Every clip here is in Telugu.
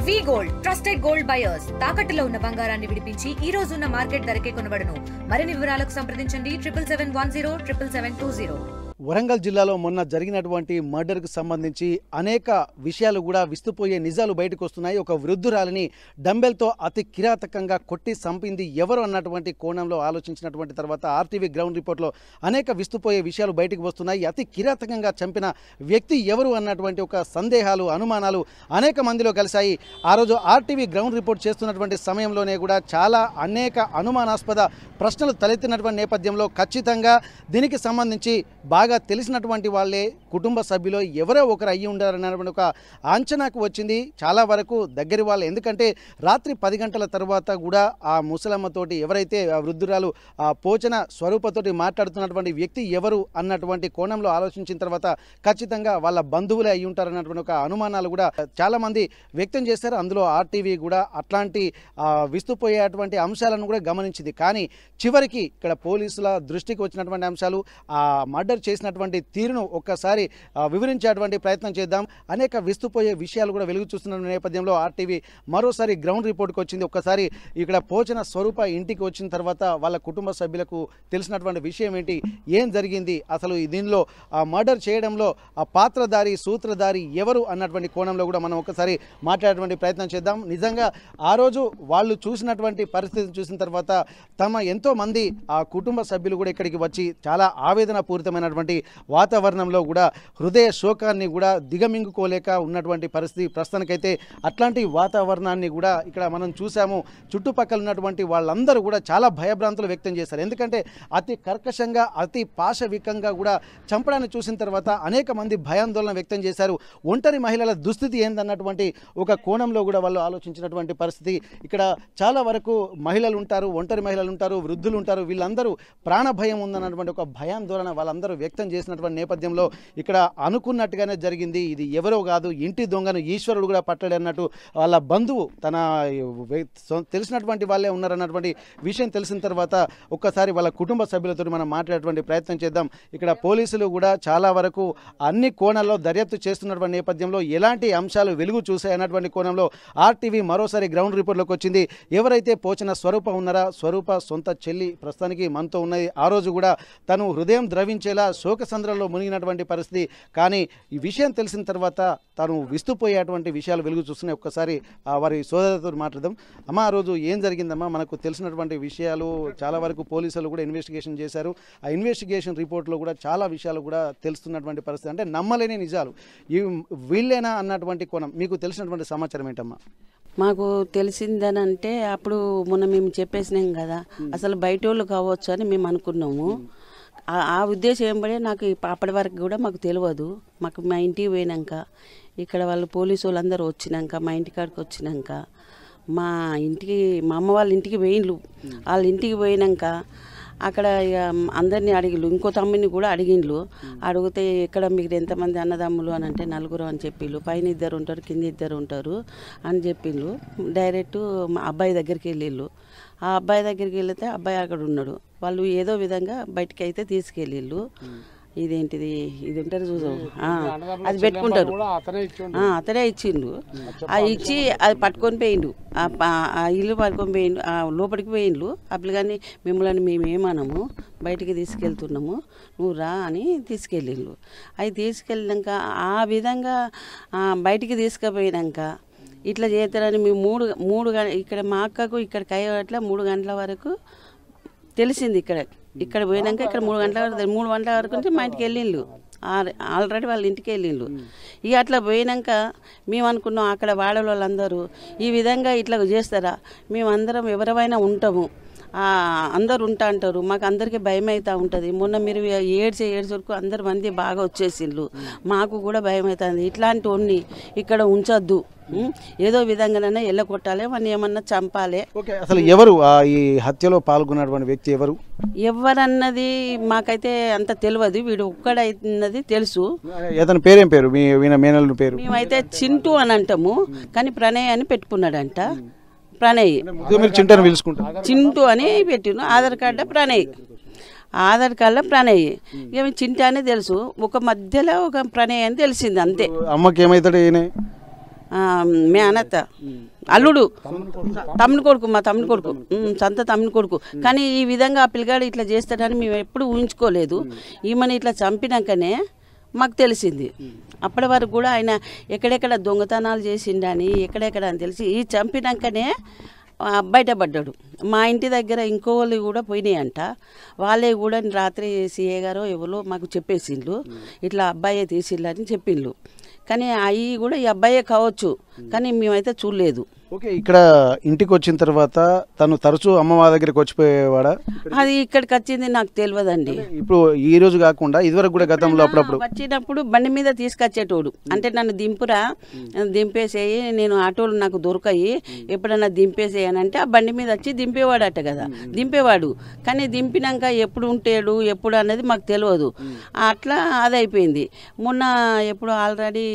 వి గోల్డ్ ట్రస్టెడ్ గోల్డ్ బయర్స్ తాకట్టులో ఉన్న బంగారాన్ని విడిపించి ఈ రోజు ఉన్న మార్కెట్ ధరకే కొనబడును. మరిన్ని వివరాలకు సంప్రదించండి 77107720. వరంగల్ జిల్లాలో మొన్న జరిగినటువంటి మర్డర్కు సంబంధించి అనేక విషయాలు కూడా విస్తుపోయే నిజాలు బయటకు వస్తున్నాయి. ఒక వృద్ధురాలిని డంబెల్తో అతి కిరాతకంగా కొట్టి చంపింది ఎవరు అన్నటువంటి కోణంలో ఆలోచించినటువంటి తర్వాత ఆర్టీవీ గ్రౌండ్ రిపోర్ట్లో అనేక విస్తుపోయే విషయాలు బయటకు వస్తున్నాయి. అతి కిరాతకంగా చంపిన వ్యక్తి ఎవరు అన్నటువంటి ఒక సందేహాలు, అనుమానాలు అనేక మందిలో కలిశాయి. ఆ రోజు ఆర్టీవీ గ్రౌండ్ రిపోర్ట్ చేస్తున్నటువంటి సమయంలోనే కూడా చాలా అనేక అనుమానాస్పద ప్రశ్నలు తలెత్తినటువంటి నేపథ్యంలో ఖచ్చితంగా దీనికి సంబంధించి బాగా తెలిసినటువంటి వాళ్ళే కుటుంబ సభ్యులు ఎవరో ఒకరు అయ్యి ఉండారన్నటువంటి ఒక అంచనాకు వచ్చింది చాలా వరకు దగ్గరి వాళ్ళు. ఎందుకంటే రాత్రి 10 గంటల తర్వాత కూడా ఆ ముసలమ్మతోటి ఎవరైతే ఆ వృద్ధురాలు ఆ పోచన స్వరూపతోటి మాట్లాడుతున్నటువంటి వ్యక్తి ఎవరు అన్నటువంటి కోణంలో ఆలోచించిన తర్వాత ఖచ్చితంగా వాళ్ళ బంధువులే అయ్యి ఉంటారన్నటువంటి ఒక అనుమానాలు కూడా చాలామంది వ్యక్తం చేశారు. అందులో ఆర్టీవీ కూడా అట్లాంటి విస్తుపోయేటువంటి అంశాలను కూడా గమనించింది. కానీ చివరికి ఇక్కడ పోలీసుల దృష్టికి వచ్చినటువంటి అంశాలు, ఆ మర్డర్ చేసినటువంటి తీరును ఒక్కసారి వివరించేటువంటి ప్రయత్నం చేద్దాం. అనేక విస్తుపోయే విషయాలు కూడా వెలుగు చూస్తున్న నేపథ్యంలో ఆర్టీవీ మరోసారి గ్రౌండ్ రిపోర్ట్కి వచ్చింది. ఒక్కసారి ఇక్కడ పోచన స్వరూప ఇంటికి వచ్చిన తర్వాత వాళ్ళ కుటుంబ సభ్యులకు తెలిసినటువంటి విషయం ఏంటి, ఏం జరిగింది, అసలు దీనిలో ఆ మర్డర్ చేయడంలో ఆ పాత్రధారి సూత్రధారి ఎవరు అన్నటువంటి కోణంలో కూడా మనం ఒకసారి మాట్లాడేటువంటి ప్రయత్నం చేద్దాం. నిజంగా ఆ రోజు వాళ్ళు చూసినటువంటి పరిస్థితిని చూసిన తర్వాత ఎంతో మంది ఆ కుటుంబ సభ్యులు కూడా ఇక్కడికి వచ్చి చాలా ఆవేదన పూరితమైనటువంటి వాతావరణంలో కూడా హృదయ శోకాన్ని కూడా దిగమింగుకోలేక ఉన్నటువంటి పరిస్థితి ప్రస్తుతానికైతే. అట్లాంటి వాతావరణాన్ని కూడా ఇక్కడ మనం చూసాము. చుట్టుపక్కల ఉన్నటువంటి వాళ్ళందరూ కూడా చాలా భయభ్రాంతులు వ్యక్తం చేశారు. ఎందుకంటే అతి కర్కశంగా అతి పాశవికంగా కూడా చంపడాన్ని చూసిన తర్వాత అనేక మంది భయాందోళన వ్యక్తం చేశారు. ఒంటరి మహిళల దుస్థితి ఏందన్నటువంటి ఒక కోణంలో కూడా వాళ్ళు ఆలోచించినటువంటి పరిస్థితి. ఇక్కడ చాలా వరకు మహిళలు ఉంటారు, ఒంటరి మహిళలు ఉంటారు, వృద్ధులు ఉంటారు. వీళ్ళందరూ ప్రాణ భయం ఉందన్నటువంటి ఒక భయాందోళన వాళ్ళందరూ వ్యక్తం చేసినటువంటి నేపథ్యంలో ఇక్కడ అనుకున్నట్టుగానే జరిగింది. ఇది ఎవరో కాదు, ఇంటి దొంగను ఈశ్వరుడు కూడా పట్టాడు అన్నట్టు వాళ్ళ బంధువు తన తెలిసినటువంటి వాళ్ళే ఉన్నారన్నటువంటి విషయం తెలిసిన తర్వాత ఒక్కసారి వాళ్ళ కుటుంబ సభ్యులతో మనం మాట్లాడేటువంటి ప్రయత్నం చేద్దాం. ఇక్కడ పోలీసులు కూడా చాలా వరకు అన్ని కోణాల్లో దర్యాప్తు చేస్తున్నటువంటి నేపథ్యంలో ఎలాంటి అంశాలు వెలుగు చూసాయన్నటువంటి కోణంలో ఆర్టీవీ మరోసారి గ్రౌండ్ రిపోర్ట్లోకి వచ్చింది. ఎవరైతే పోచిన స్వరూప ఉన్నారా, స్వరూప సొంత చెల్లి ప్రస్తుతానికి మనతో ఉన్నది. ఆ రోజు కూడా తను హృదయం ద్రవించేలా శోకసంద్రంలో మునిగినటువంటి పరిస్థితి. కానీ ఈ విషయం తెలిసిన తర్వాత తను విస్తుపోయేటువంటి విషయాలు వెలుగు చూస్తున్నాయి. ఒక్కసారి వారి సోదరులతో మాట్లాడదాం. అమ్మ, ఆ రోజు ఏం జరిగిందమ్మా? మనకు తెలిసినటువంటి విషయాలు చాలా వరకు పోలీసులు కూడా ఇన్వెస్టిగేషన్ చేశారు. ఆ ఇన్వెస్టిగేషన్ రిపోర్ట్లో కూడా చాలా విషయాలు కూడా తెలుస్తున్నటువంటి పరిస్థితి, అంటే నమ్మలేని నిజాలు. వీళ్ళేనా అన్నటువంటి కోణం మీకు తెలిసినటువంటి సమాచారం ఏంటమ్మా? మాకు తెలిసిందనంటే అప్పుడు మొన్న మేము చెప్పేసినాం కదా, అసలు బయట వాళ్ళు కావచ్చు అని మేము అనుకున్నాము. ఆ ఉద్దేశం ఏంబడే నాకు అప్పటి వరకు కూడా మాకు తెలియదు. మాకు మా ఇంటికి పోయినాక ఇక్కడ వాళ్ళు పోలీసు వాళ్ళందరూ వచ్చినాక మా ఇంటికాడికి వచ్చినాక మా అమ్మ వాళ్ళ ఇంటికి పోయిండ్రు. వాళ్ళ ఇంటికి పోయినాక అక్కడ ఇక అందరినీ అడిగిళ్ళు, ఇంకో తమ్ముని కూడా అడిగిండ్రు. అడిగితే ఇక్కడ మీకు ఎంతమంది అన్నదమ్ములు అని అంటే 4 అని చెప్పిళ్ళు. పైన 2 ఉంటారు, కింద 2 ఉంటారు అని చెప్పిండ్రు. డైరెక్ట్ మా అబ్బాయి దగ్గరికి వెళ్ళిళ్ళు. ఆ అబ్బాయి దగ్గరికి వెళితే అబ్బాయి అక్కడ ఉన్నాడు. వాళ్ళు ఏదో విధంగా బయటికి అయితే తీసుకెళ్ళిళ్ళు. ఇదేంటిది ఇది ఉంటారు చూసు, అది పెట్టుకుంటారు, అతనే ఇచ్చిండు. అది ఇచ్చి అది పట్టుకొని పోయిండు. ఆ ఇల్లు పట్టుకొని పోయిండు, లోపలికి పోయిండు. అప్పుడు కానీ మిమ్మల్ని మేమేమనము, బయటికి తీసుకెళ్తున్నాము, నువ్వు రా అని తీసుకెళ్ళిండు. అవి తీసుకెళ్ళినాక ఆ విధంగా బయటికి తీసుకుపోయినాక ఇట్లా చేస్తారని మేము మూడు ఇక్కడ మా అక్కకు ఇక్కడికి అయ్యేట్లా 3 గంటల వరకు తెలిసింది. ఇక్కడ పోయినాక ఇక్కడ 3 గంటల వరకు అంటే మా ఇంటికి వెళ్ళిండ్రు. ఆల్రెడీ వాళ్ళ ఇంటికి వెళ్ళిండ్రు. ఇక అట్లా పోయినాక మేము అనుకున్నాం అక్కడ వాళ్ళందరూ ఈ విధంగా ఇట్లా చేస్తారా, మేమందరం ఎవరైనా ఉంటాము, అందరు ఉంటా అంటారు, మాకు అందరికీ భయం అవుతూ ఉంటుంది. మొన్న మీరు ఏడ్చే వరకు అందరు మంది బాగా వచ్చేసిండ్రు, మాకు కూడా భయం అవుతుంది. ఇట్లాంటి వాడిని ఇక్కడ ఉంచొద్దు, ఏదో విధంగానే ఎల్లగొట్టాలి, వాడిని ఏమన్నా చంపాలి. అసలు ఎవరు ఈ హత్యలో పాల్గొన్నటువంటి వ్యక్తి ఎవరన్నది మాకైతే అంత తెలియదు. వీడు ఒక్కడైనది తెలుసు. అతని పేరేం పేరు? పేరు మేమైతే చింటూ అని అంటాము, కానీ ప్రణయ్ అని పెట్టుకున్నాడంట. ప్రణయ్ చింటూ అని పెట్టిన ఆధార్ కార్డు ప్రణయ్ ఇక చింటూ అని తెలుసు. ఒక మధ్యలో ఒక ప్రణయ్ అని తెలిసింది అంతే. అమ్మకి ఏమైతాడు? మేనత్త అల్లుడు తమ్ముని కొడుకు, మా తమ్ముని కొడుకు, సంత తమ్ముని కొడుకు. కానీ ఈ విధంగా ఆ పిల్లగాడు ఇట్లా చేస్తాడని మేము ఎప్పుడు ఊహించుకోలేదు. ఈమెను ఇట్లా చంపినాకనే మాకు తెలిసింది. అప్పటి వరకు కూడా ఆయన ఎక్కడెక్కడ దొంగతనాలు చేసిండని ఎక్కడెక్కడ అని తెలిసి ఈ చంపినాకనే బయటపడ్డాడు. మా ఇంటి దగ్గర ఇంకో వాళ్ళు కూడా పోయినాయంట. వాళ్ళే కూడా రాత్రి సీఏ గారో ఎవరో మాకు చెప్పేసిండ్రు, ఇట్లా అబ్బాయే తీసిళ్ళని చెప్పిండ్రు. కానీ అవి కూడా ఈ అబ్బాయే కావచ్చు, కానీ మేమైతే చూడలేదు. ఓకే, ఇక్కడ ఇంటికి వచ్చిన తర్వాత తను తరచూ అమ్మవారి దగ్గరికి వచ్చిపోయేవాడా? అది ఇక్కడికి వచ్చింది నాకు తెలియదండి. ఇప్పుడు ఈ రోజు కాకుండా ఇదివరకు కూడా గతంలో అప్పుడప్పుడు వచ్చినప్పుడు బండి మీద తీసుకొచ్చేటోడు. అంటే నన్ను దింపురా, దింపేసేయి, నేను ఆటోలు నాకు దొరకాయి, ఎప్పుడన్నా దింపేసేయనంటే ఆ బండి మీద వచ్చి దింపేవాడట కదా, దింపేవాడు. కానీ దింపినాక ఎప్పుడు ఉంటాడు ఎప్పుడు అనేది మాకు తెలియదు. అట్లా అది అయిపోయింది. మొన్న ఎప్పుడు ఆల్రెడీ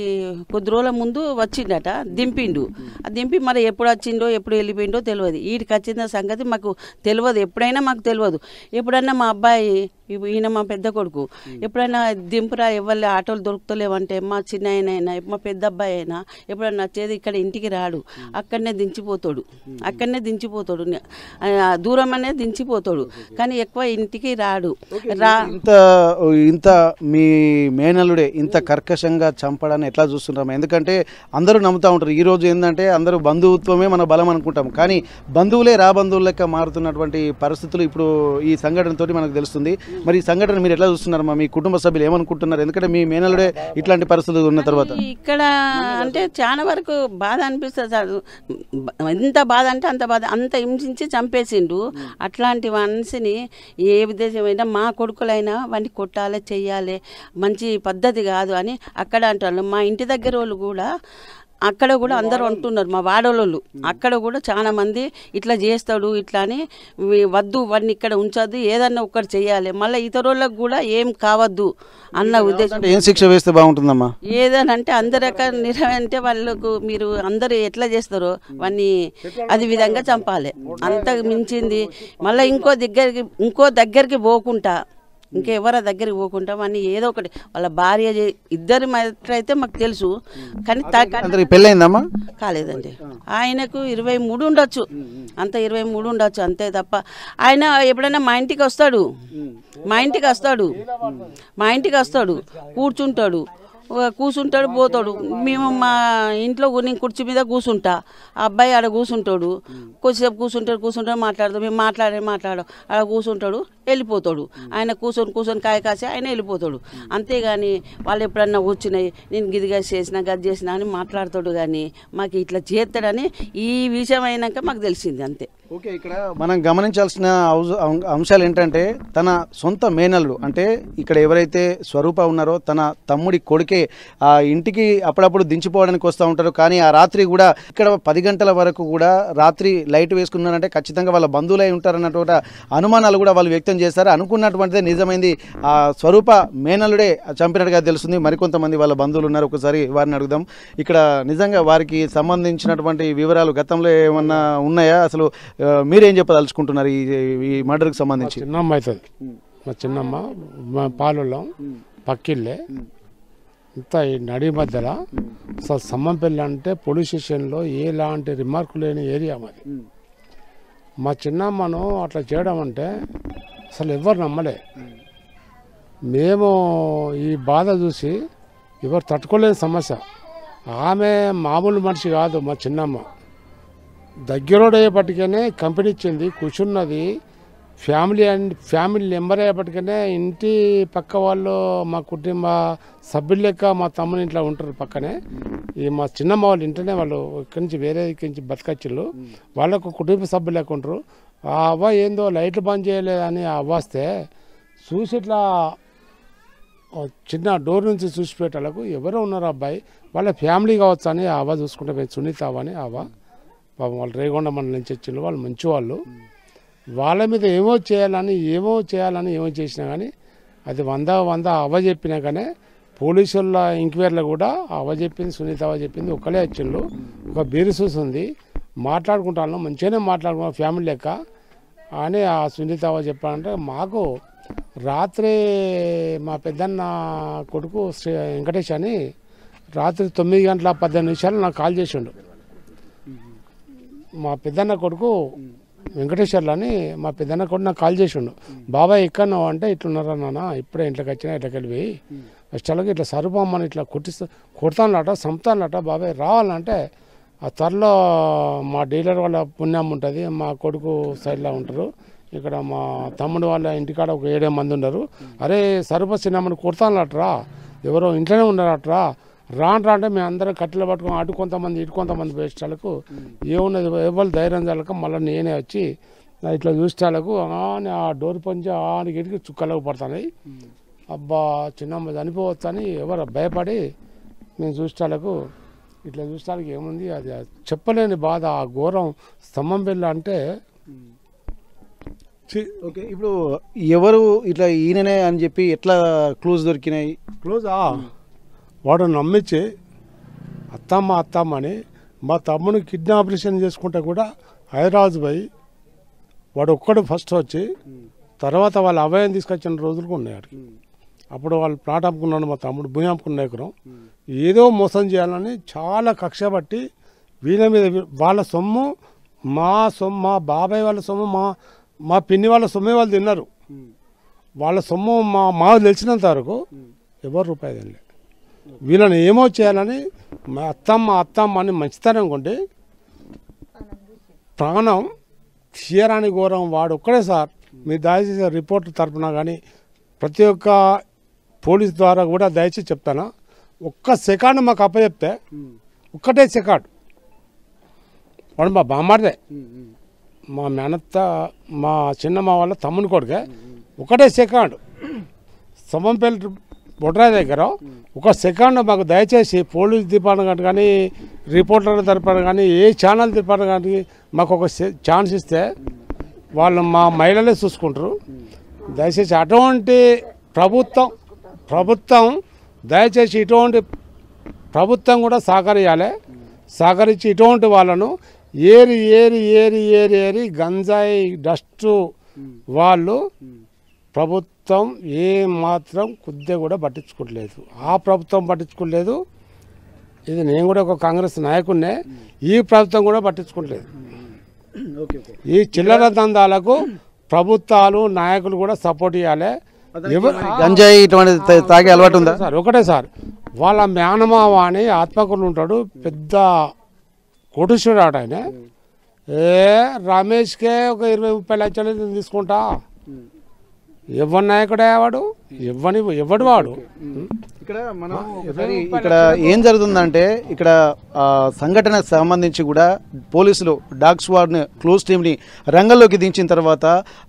కొద్ది రోజుల ముందు వచ్చిండట, దింపిండు. ఆ దింపి మరి ఎప్పుడు వచ్చిండో ఎప్పుడు వెళ్ళిపోయిండో తెలియదు. వీడికి వచ్చిన సంగతి మాకు తెలియదు, ఎప్పుడైనా మాకు తెలియదు. ఎప్పుడన్నా మా అబ్బాయి, ఈయన మా పెద్ద కొడుకు, ఎప్పుడైనా దింపురా ఎవరి ఆటోలు దొరుకుతలేవంటే మా చిన్న అయినా మా పెద్ద అబ్బాయి అయినా ఎప్పుడన్నా వచ్చేది ఇక్కడ ఇంటికి రాడు, అక్కడనే దించిపోతాడు, దూరం అనేది దించిపోతాడు, కానీ ఎక్కువ ఇంటికి రాడు. ఇంత మీ మేనల్లుడే ఇంత కర్కశంగా చంపడాన్ని ఎట్లా చూస్తున్నాం? ఎందుకంటే అందరూ నమ్ముతూ ఉంటారు, ఈ రోజు ఏంటంటే అందరూ బంధుత్వమే మన బలం అనుకుంటాం, కానీ బంధువులే రాబంధువుల లెక్క మారుతున్నటువంటి పరిస్థితులు ఇప్పుడు ఈ సంఘటనతో మనకు తెలుస్తుంది. మరి ఈ సంఘటన మీరు ఎట్లా చూస్తున్నారు? మీ కుటుంబ సభ్యులు ఏమనుకుంటున్నారు? ఎందుకంటే మీ మేనలుడే ఇట్లాంటి పరిస్థితులు ఉన్న తర్వాత ఇక్కడ అంటే చాలా వరకు బాధ అనిపిస్తుంది. ఎంత బాధ అంటే అంత బాధ, అంత హింసించి చంపేసిండు. అట్లాంటి మనిషిని ఏ ఉద్దేశమైనా మా కొడుకులైనా వాడిని కొట్టాలి, చెయ్యాలి, మంచి పద్ధతి కాదు అని అక్కడ అంటారు. మా ఇంటి దగ్గర వాళ్ళు కూడా అక్కడ కూడా అందరూ అంటున్నారు, మా వాడోళ్ళు అక్కడ కూడా చాలా మంది ఇట్లా చేస్తాడు ఇట్లా అని, వద్దు వాడిని ఇక్కడ ఉంచొద్దు, ఏదన్నా ఒక్కటి చెయ్యాలి, మళ్ళీ ఇతరులకు కూడా ఏం కావద్దు అన్న ఉద్దేశం. ఏం శిక్ష వేస్తే బాగుంటుందమ్మా? ఏదనంటే అందరు అంటే వాళ్ళకు మీరు అందరూ ఎట్లా చేస్తారో వాడిని అది విధంగా చంపాలి. అంత మించింది మళ్ళీ ఇంకో దగ్గరికి పోకుండా, ఇంకెవరి దగ్గరికి పోకుండా వాడిని ఏదో ఒకటి, వాళ్ళ భార్య ఇద్దరి మాత్రమైతే మాకు తెలుసు, కానీ పెళ్ళైందమ్మా? కాలేదండి. ఆయనకు 23 ఉండొచ్చు, అంత 23 ఉండొచ్చు, అంతే తప్ప ఆయన ఎప్పుడైనా మా ఇంటికి వస్తాడు, కూర్చుంటాడు, పోతాడు. మేము మా ఇంట్లో నేను కుర్చీ మీద కూర్చుంటా, ఆ అబ్బాయి ఆడ కూర్చుంటాడు, కొద్దిసేపు కూర్చుంటాడు, మాట్లాడతాడు, మేము మాట్లాడు ఆడ కూర్చుంటాడు, వెళ్ళిపోతాడు. ఆయన కూర్చొని కాయ కాసి ఆయన వెళ్ళిపోతాడు. అంతేగాని వాళ్ళు ఎప్పుడన్నా వచ్చినాయి నేను గిదిగా చేసినా గది చేసినా అని మాట్లాడతాడు, కానీ మాకు ఇట్లా చేస్తాడని ఈ విషయం అయినాక మాకు తెలిసింది, అంతే. ఓకే, ఇక్కడ మనం గమనించాల్సిన అంశాలు ఏంటంటే తన సొంత మేనల్లుడు అంటే ఇక్కడ ఎవరైతే స్వరూప ఉన్నారో తన తమ్ముడి కొడుకే ఆ ఇంటికి అప్పుడప్పుడు దించిపోవడానికి వస్తూ ఉంటారు. కానీ ఆ రాత్రి కూడా ఇక్కడ 10 గంటల వరకు కూడా రాత్రి లైట్ వేసుకున్నారంటే ఖచ్చితంగా వాళ్ళ బంధువులై ఉంటారన్నటువంటి అనుమానాలు కూడా వాళ్ళు వ్యక్తం చేస్తారు. అనుకున్నటువంటిదే నిజమైంది, ఆ స్వరూప మేనల్లుడే చంపినట్టుగా తెలుస్తుంది. మరికొంతమంది వాళ్ళ బంధువులు ఉన్నారు, ఒకసారి వారిని అడుగుదాం. ఇక్కడ నిజంగా వారికి సంబంధించినటువంటి వివరాలు గతంలో ఏమన్నా ఉన్నాయా? అసలు మీరేం చెప్పదలుచుకుంటున్నారు ఈ మర్డర్కి సంబంధించి? చిన్నమ్మ అవుతుంది, మా చిన్నమ్మ, మా పాలెం పక్కిళ్ళే, ఇంత ఈ నడి మధ్యలో అసలు సమ్మంపల్లి అంటే పోలీస్ స్టేషన్లో ఎలాంటి రిమార్కు లేని ఏరియా మాది. మా చిన్నమ్మను అట్లా చేయడం అంటే అసలు ఎవరు నమ్మలే. మేము ఈ బాధ చూసి ఎవరు తట్టుకోలేని సమస్య. ఆమె మామూలు మనిషి కాదు, మా చిన్నమ్మ దగ్గరోడు అయ్యేపటికనే కంపెనీ ఇచ్చింది, కూర్చున్నది, ఫ్యామిలీ నెంబర్ అయ్యేపటికనే ఇంటి పక్క వాళ్ళు మా కుటుంబ సభ్యులు లెక్క మా తమ్ముని ఇంట్లో ఉంటారు పక్కనే. ఈ మా చిన్నమ్మ వాళ్ళు ఇంటనే వాళ్ళు ఇక్కడి నుంచి వేరే నుంచి బతకచ్చిళ్ళు, వాళ్ళకు కుటుంబ సభ్యులు లెక్క ఉంటారు. ఆ అవ్వ ఏందో లైట్లు బంద్ చేయలేదని ఆ అవ్వ వస్తే చూసి ఇట్లా చిన్న డోర్ నుంచి చూసి పెట్టాలకు ఎవరో ఉన్నారు అబ్బాయి, వాళ్ళ ఫ్యామిలీ కావచ్చు అని ఆ అవ్వ చూసుకుంటే మేము సునీత అవ్వని అవ్వ, పాపం వాళ్ళు రేగొండ మండలం నుంచి వచ్చిండ్రు, వాళ్ళు మంచి వాళ్ళు. వాళ్ళ మీద ఏమో చేయాలని ఏమో చేసినా కానీ అది 100 అవ్వ చెప్పినా కానీ పోలీసుల ఎంక్వైరీలో కూడా అవ్వ చెప్పింది, సునీత అవ్వ చెప్పింది ఒక్కలే వచ్చిండ్రు. ఒక బీరు చూసింది, మాట్లాడుకుంటాను మంచిగానే మాట్లాడుకున్నాం ఫ్యామిలీ లెక్క అని ఆ సునీత అవ్వ చెప్పాలంటే మాకు రాత్రి మా పెద్దన్న కొడుకు వెంకటేష్ అని రాత్రి 9:18 నాకు కాల్ చేసిండు. మా పెద్దన్న కొడుకు వెంకటేశ్వర్లు అని మా పెద్దన్న కొడుకు నాకు కాల్ చేసిండు. బాబాయ్ ఎక్కడున్నావు అంటే ఇట్లున్నారా నాన్న, ఇప్పుడే ఇంట్లోకి వచ్చినా ఇట్లకి వెళ్ళిపోయి ఫస్ట్లకి ఇట్లా సరుపమ్మని ఇట్లా కొడతానట చంపుతానట బాబాయ్ రావాలంటే ఆ త్వరలో మా డీలర్ వాళ్ళ పుణ్యం ఉంటుంది, మా కొడుకు సైడ్లో ఉంటారు, ఇక్కడ మా తమ్ముడు వాళ్ళ ఇంటికాడ ఒక 7 మంది ఉన్నారు. అరే సరుప సినిమాని కొడతానట్రా, ఎవరో ఇంట్లోనే ఉన్నారట్రా, రాంట్రా అంటే మేము అందరం కట్టెలు పట్టుకొని అటు కొంతమంది ఇటు కొంతమంది వేసేటాలకు ఏమున్నది ఎవరు ధైర్యం చాలక మళ్ళీ నేనే వచ్చి ఇట్లా చూసేటాలకు ఆ డోర్ పొంచి ఆనికి ఇటుకి చుక్కలకు పడుతున్నాయి. అబ్బా చిన్నమ్మ చనిపోవచ్చు అని ఎవరు భయపడి మేము చూసేటాలకు ఇట్లా చూసేటానికి ఏముంది అది చెప్పలేని బాధ, ఆ ఘోరం స్తంభం పిల్ల అంటే. ఓకే, ఇప్పుడు ఎవరు ఇట్లా ఈయననే అని చెప్పి ఎట్లా క్లూజ్ దొరికినాయి? వాడు నమ్మించి అత్తమ్మ అని మా తమ్ముని కిడ్నీ ఆపరేషన్ చేసుకుంటే కూడా హైదరాబాద్ పోయి వాడు ఒక్కడు ఫస్ట్ వచ్చి తర్వాత వాళ్ళ అభయం తీసుకొచ్చిన రోజులు ఉన్నాయి వాడికి. అప్పుడు వాళ్ళు ప్లాట్ అమ్ముకున్నాడు, మా తమ్ముడు భూమి అమ్ముకున్న ఎకరం. ఏదో మోసం చేయాలని చాలా కక్ష పట్టి వీళ్ళ మీద వాళ్ళ సొమ్ము మా బాబాయ్ వాళ్ళ సొమ్ము మా పిన్ని వాళ్ళ సొమ్మే వాళ్ళు తిన్నారు. వాళ్ళ సొమ్ము మా తెలిసినంత వరకు ఎవరు రూపాయి తినలే. వీళ్ళని ఏమో చేయాలని మా అత్తమ్మ అని మంచితనం కొంటే ప్రాణం తీయరాని ఘోరం వాడు ఒక్కడే సార్. మీరు దయచేసి రిపోర్ట్ తరపున కానీ ప్రతి ఒక్క పోలీస్ ద్వారా కూడా దయచేసి చెప్తాను, ఒక్క సెకండ్ మాకు అప్పచెప్తే ఒక్కటే సెకండ్ వాడు మా బామ్మాడిదే, మా మేనత్త మా చిన్నమ్మ వాళ్ళ తమ్ముని కొడుకే, ఒకటే సెకండ్ సమంపల్లి బొడ్రాయి దగ్గర ఒక సెకండ్ మాకు దయచేసి పోలీస్ డిపార్ట్మెంట్ కానీ రిపోర్టర్ల తరపున కానీ ఏ ఛానల్ డిపార్ట్మెంట్ కానీ మాకు ఒక ఛాన్స్ ఇస్తే వాళ్ళు మా మహిళలే చూసుకుంటారు. దయచేసి అటువంటి ప్రభుత్వం దయచేసి ఇటువంటి ప్రభుత్వం కూడా సహకరించి ఇటువంటి వాళ్ళను ఏరి గంజాయి డస్టు వాళ్ళు ప్రభుత్వం ఏ మాత్రం కొద్దిగా కూడా పట్టించుకోవట్లేదు. ఆ ప్రభుత్వం పట్టించుకోలేదు, ఇది నేను కూడా ఒక కాంగ్రెస్ నాయకుడినే, ఈ ప్రభుత్వం కూడా పట్టించుకోవట్లేదు. ఈ చిల్లర దందాలకు ప్రభుత్వాలు నాయకులు కూడా సపోర్ట్ ఇవ్వాలి. గంజాయి ఇటువంటి తాగే అలవాటు ఉందా సార్? ఒకటే సార్, వాళ్ళ మేనమావ అని ఆత్మకూరులు ఉంటాడు, పెద్ద కోటేశ్వరుడు ఆట ఆయన. రమేష్కే ఒక 20-30 లక్షలు తీసుకుంటా. ఎవరి నాయకుడే వాడు, ఎవడు వాడు. ఇక్కడ ఏం జరుగుతుందంటే ఇక్కడ సంఘటనకు సంబంధించి కూడా పోలీసులు డాగ్ స్క్వాడ్ క్లోజ్ టీమ్ని రంగంలోకి దించిన తర్వాత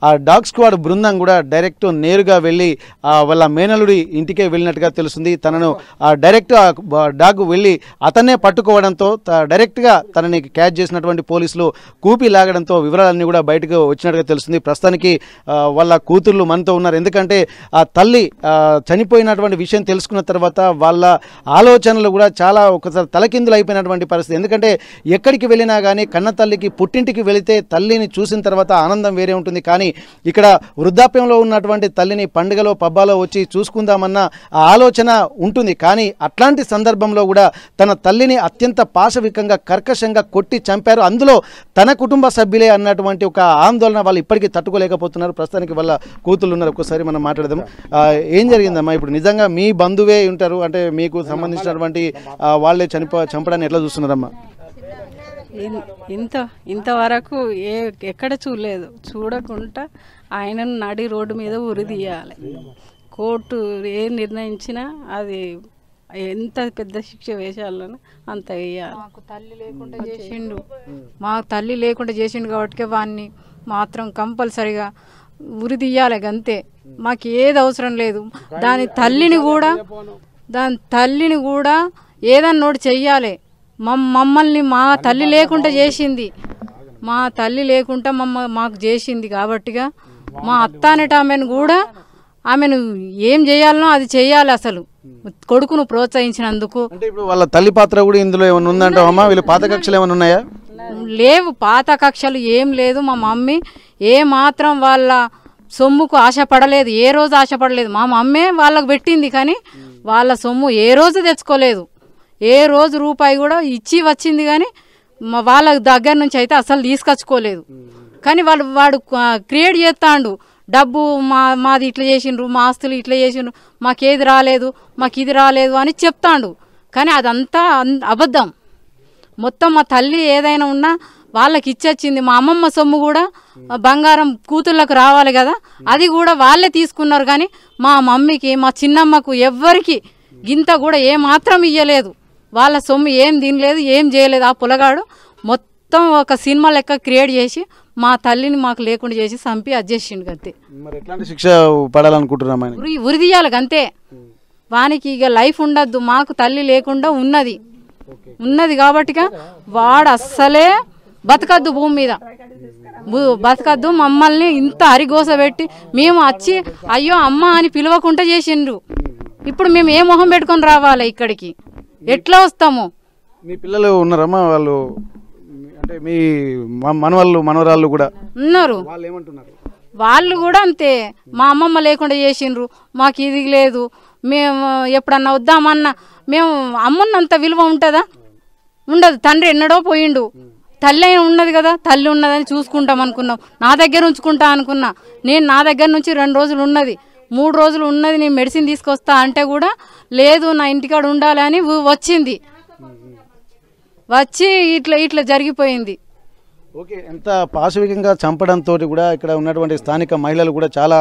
ఆ డాగ్ స్క్వాడ్ బృందం కూడా డైరెక్ట్ నేరుగా వెళ్ళి వాళ్ళ మేనలుడి ఇంటికే వెళ్ళినట్టుగా తెలుస్తుంది. తనను డైరెక్ట్ డాగ్ వెళ్ళి అతన్నే పట్టుకోవడంతో డైరెక్ట్గా తనని క్యాచ్ చేసినటువంటి పోలీసులు కూపి లాగడంతో వివరాలన్నీ కూడా బయటకు వచ్చినట్టుగా తెలుస్తుంది. ప్రస్తుతానికి వాళ్ళ కూతుర్లు మనతో ఉన్నారు. ఎందుకంటే ఆ తల్లి చనిపోయినటువంటి విషయం తెలుసుకున్న తర్వాత వాళ్ళ ఆలోచనలు కూడా చాలా ఒకసారి తలకిందులు అయిపోయినటువంటి పరిస్థితి. ఎందుకంటే ఎక్కడికి వెళ్ళినా కానీ కన్న తల్లికి పుట్టింటికి వెళితే తల్లిని చూసిన తర్వాత ఆనందం వేరే ఉంటుంది. కానీ ఇక్కడ వృద్ధాప్యంలో ఉన్నటువంటి తల్లిని పండుగలో పబ్బాలో వచ్చి చూసుకుందామన్న ఆ ఆలోచన ఉంటుంది. కానీ అట్లాంటి సందర్భంలో కూడా తన తల్లిని అత్యంత పాశవికంగా కర్కశంగా కొట్టి చంపారు. అందులో తన కుటుంబ సభ్యులే అన్నటువంటి ఒక ఆందోళన వాళ్ళు ఇప్పటికీ తట్టుకోలేకపోతున్నారు. ప్రస్తుతానికి వాళ్ళ కూతుళ్ళు ఉన్నారు, ఒక్కసారి మనం మాట్లాడదాం. ఏం జరిగిందమ్మా? ఇప్పుడు నిజంగా మీ బంధువే ఉంటారు అంటే మీకు సంబంధించినటువంటి వాళ్ళే చంపడాన్ని ఎట్లా చూస్తున్నారమ్మా? ఇంతవరకు ఎక్కడ చూడలేదు. చూడకుండా ఆయనను నడి రోడ్డు మీద ఉరి తీయాలి. కోర్టు ఏ నిర్ణయించినా అది ఎంత పెద్ద శిక్ష వేసాలని అంత వేయాలి. మాకు తల్లి లేకుండా చేసిండు కాబట్టి వాడిని మాత్రం కంపల్సరిగా ఉరి తీయాలి. అంతే, మాకు ఏది అవసరం లేదు. దాని తల్లిని కూడా ఏదన్నా నోటి చెయ్యాలి. మమ్మల్ని మా తల్లి లేకుండా చేసింది, మా తల్లి లేకుండా మాకు చేసింది కాబట్టిగా మా అత్త అనేట ఆమెను ఏం చేయాలనో అది చెయ్యాలి. అసలు కొడుకును ప్రోత్సహించినందుకు. అంటే ఇప్పుడు వాళ్ళ తల్లి పాత్ర కూడా ఇందులో ఏమైనా ఉందంటావమ్మా? వీళ్ళు పాత కక్షలు ఏమైనా ఉన్నాయా? లేవు, పాత కక్షలు ఏం లేదు. మా మమ్మీ ఏ మాత్రం వాళ్ళ సొమ్ముకు ఆశపడలేదు, ఏ రోజు ఆశపడలేదు. మా మమ్మే వాళ్ళకు పెట్టింది కానీ వాళ్ళ సొమ్ము ఏ రోజు తెచ్చుకోలేదు. ఏ రోజు రూపాయి కూడా ఇచ్చి వచ్చింది కానీ వాళ్ళ దగ్గర నుంచి అయితే అసలు తీసుకొచ్చుకోలేదు. కానీ వాడు క్రియేట్ చేస్తాడు, డబ్బు మాది ఇట్లా చేసిండ్రు, మా ఆస్తులు ఇట్లా చేసిండ్రు, మాకేది రాలేదు, మాకు ఇది రాలేదు అని చెప్తాడు. కానీ అదంతా అబద్ధం. మొత్తం మా తల్లి ఏదైనా ఉన్నా వాళ్ళకి ఇచ్చొచ్చింది. మా అమ్మమ్మ సొమ్ము కూడా బంగారం కూతుళ్ళకు రావాలి కదా, అది కూడా వాళ్ళే తీసుకున్నారు. కానీ మా మమ్మీకి మా చిన్నమ్మకు ఎవ్వరికి గింత కూడా ఏమాత్రం ఇయ్యలేదు. వాళ్ళ సొమ్ము ఏం తినలేదు, ఏం చేయలేదు. ఆ పులగాడు మొత్తం ఒక సినిమా లెక్క క్రియేట్ చేసి మా తల్లిని మాకు లేకుండా చేసి చంపి అడ్జేసిండు అంతే. మరి ఎట్లాంటి శిక్ష పడాలనుకుంటున్నాం? ఉరిదీయాలి అంతే. వానికి ఇక లైఫ్ ఉండద్దు. మాకు తల్లి లేకుండా ఉన్నది కాబట్టిగా వాడు అస్సలే బతకద్దు, భూమి మీద బతకద్దు. మమ్మల్ని ఇంత అరిగోస పెట్టి మేము వచ్చి అయ్యో అమ్మ అని పిలవకుండా చేసిండ్రు. ఇప్పుడు మేము ఏ మొహం పెట్టుకొని రావాలి ఇక్కడికి? ఎట్లా వస్తాము? మీ పిల్లలు ఉన్నారమ్మా? వాళ్ళు అంటే మీ మనవాళ్ళు మనవరాళ్ళు కూడా ఉన్నారు. వాళ్ళు ఏమంటున్నారు? వాళ్ళు కూడా అంతే, మా అమ్మమ్మ లేకుండా చేసిండ్రు, మాకు ఇది లేదు, మేము ఎప్పుడన్నా వద్దామన్నా మేము అమ్మన్నంత విలువ ఉంటుందా? ఉండదు. తండ్రి ఎన్నడో పోయిండు, తల్లి అయినా ఉన్నది కదా, తల్లి ఉన్నదని చూసుకుంటాం అనుకున్నాం. నా దగ్గర ఉంచుకుంటా అనుకున్నా. నేను నా దగ్గర నుంచి 2 రోజులు ఉన్నది, 3 రోజులు ఉన్నది, నేను మెడిసిన్ తీసుకొస్తా అంటే కూడా లేదు, నా ఇంటికాడ ఉండాలి అని వచ్చింది. వచ్చి ఇట్లా జరిగిపోయింది. ఓకే, ఎంత పాశవికంగా చంపడంతో కూడా ఇక్కడ ఉన్నటువంటి స్థానిక మహిళలు కూడా చాలా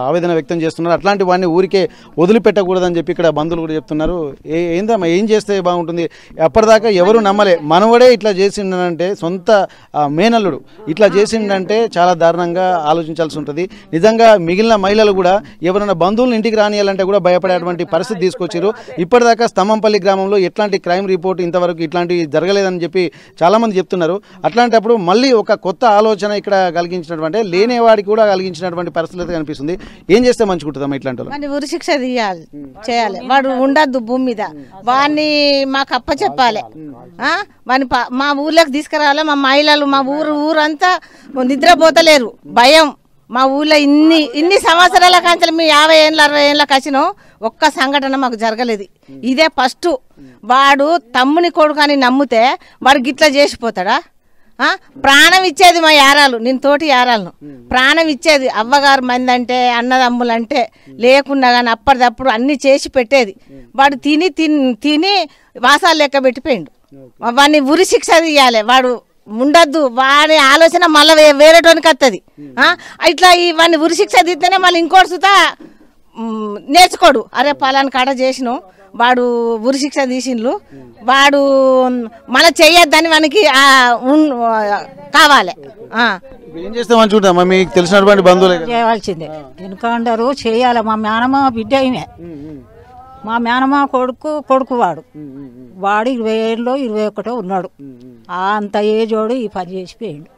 ఆవేదన వ్యక్తం చేస్తున్నారు. అట్లాంటి వాడిని ఊరికే వదిలిపెట్టకూడదని చెప్పి ఇక్కడ బంధువులు కూడా చెప్తున్నారు. ఏందమ్మా, ఏం చేస్తే బాగుంటుంది? అప్పటిదాకా ఎవరు నమ్మలే, మనవడే ఇట్లా చేసిండంటే, సొంత మేనల్లుడు ఇట్లా చేసిండంటే చాలా దారుణంగా ఆలోచించాల్సి ఉంటుంది. నిజంగా మిగిలిన మహిళలు కూడా ఎవరైనా బంధువులను ఇంటికి రానియాలంటే కూడా భయపడేటువంటి పరిస్థితి తీసుకొచ్చారు. ఇప్పటిదాకా స్తంభంపల్లి గ్రామంలో ఎట్లాంటి క్రైమ్ రిపోర్ట్ ఇంతవరకు ఇట్లాంటివి జరగలేదని చెప్పి చాలామంది చెప్తున్నారు. అట్లాంటప్పుడు మళ్ళీ ఒక కొత్త ఆలోచన ఇక్కడ కలిగించినటువంటి, లేనివాడికి కూడా కలిగించినటువంటి పరిస్థితి కనిపిస్తుంది. ఏం చేస్తే మంచిగుంటుందమ్మా ఇట్లాంటి వాళ్ళు? ఉరి శిక్ష చేయాలి. వాడు ఉండద్దు భూమి మీద. వాడిని మాకు అప్ప చెప్పాలి. వాడిని మా ఊర్లోకి తీసుకురావాలి. మా మహిళలు మా ఊరంతా నిద్రపోతలేరు, భయం. మా ఊళ్ళో ఇన్ని సంవత్సరాల కాంచెలు మేము 50 ఏళ్ళ 60 ఏళ్ళకి వచ్చినాం, ఒక్క సంఘటన మాకు జరగలేదు. ఇదే ఫస్ట్. వాడు తమ్ముని కొడుకు అని నమ్మితే వాడు గిట్లా చేసిపోతాడా? ప్రాణం ఇచ్చేది మా యారాలు, నేను తోటి యారాలను ప్రాణం ఇచ్చేది. అవ్వగారు మంది అంటే, అన్నదమ్ములంటే లేకున్నా కానీ అప్పటిదప్పుడు అన్ని చేసి పెట్టేది. వాడు తిని వాసాలు లెక్క పెట్టిపోయిండు. వాడిని ఉరి శిక్ష తీయాలి. వాడు ఉండద్దు. వాడి ఆలోచన మళ్ళీ వేరేటోనికి వస్తుంది. ఇట్లా వాడిని ఉరి శిక్ష తీస్తేనే మళ్ళీ ఇంకోటి సుతా నేర్చుకోడు. అరే పలాని కాడ చేసినాం, వాడు ఉరి శిక్ష తీసిండ్లు, వాడు మళ్ళీ చెయ్యొద్దని వానికి కావాలి. ఏం చేస్తే మంచిగుంటుందమ్మా? మీకు తెలిసినటువంటి బంధువులే చేయవలసిందే. వెనుకండరు చేయాలి. మా మేనమా బిడ్డ ఈమె, మా మేనమా కొడుకు వాడు 20 ఏళ్ళలో 21 ఉన్నాడు. అంత ఏజోడు ఈ పని చేసిపోయిండు.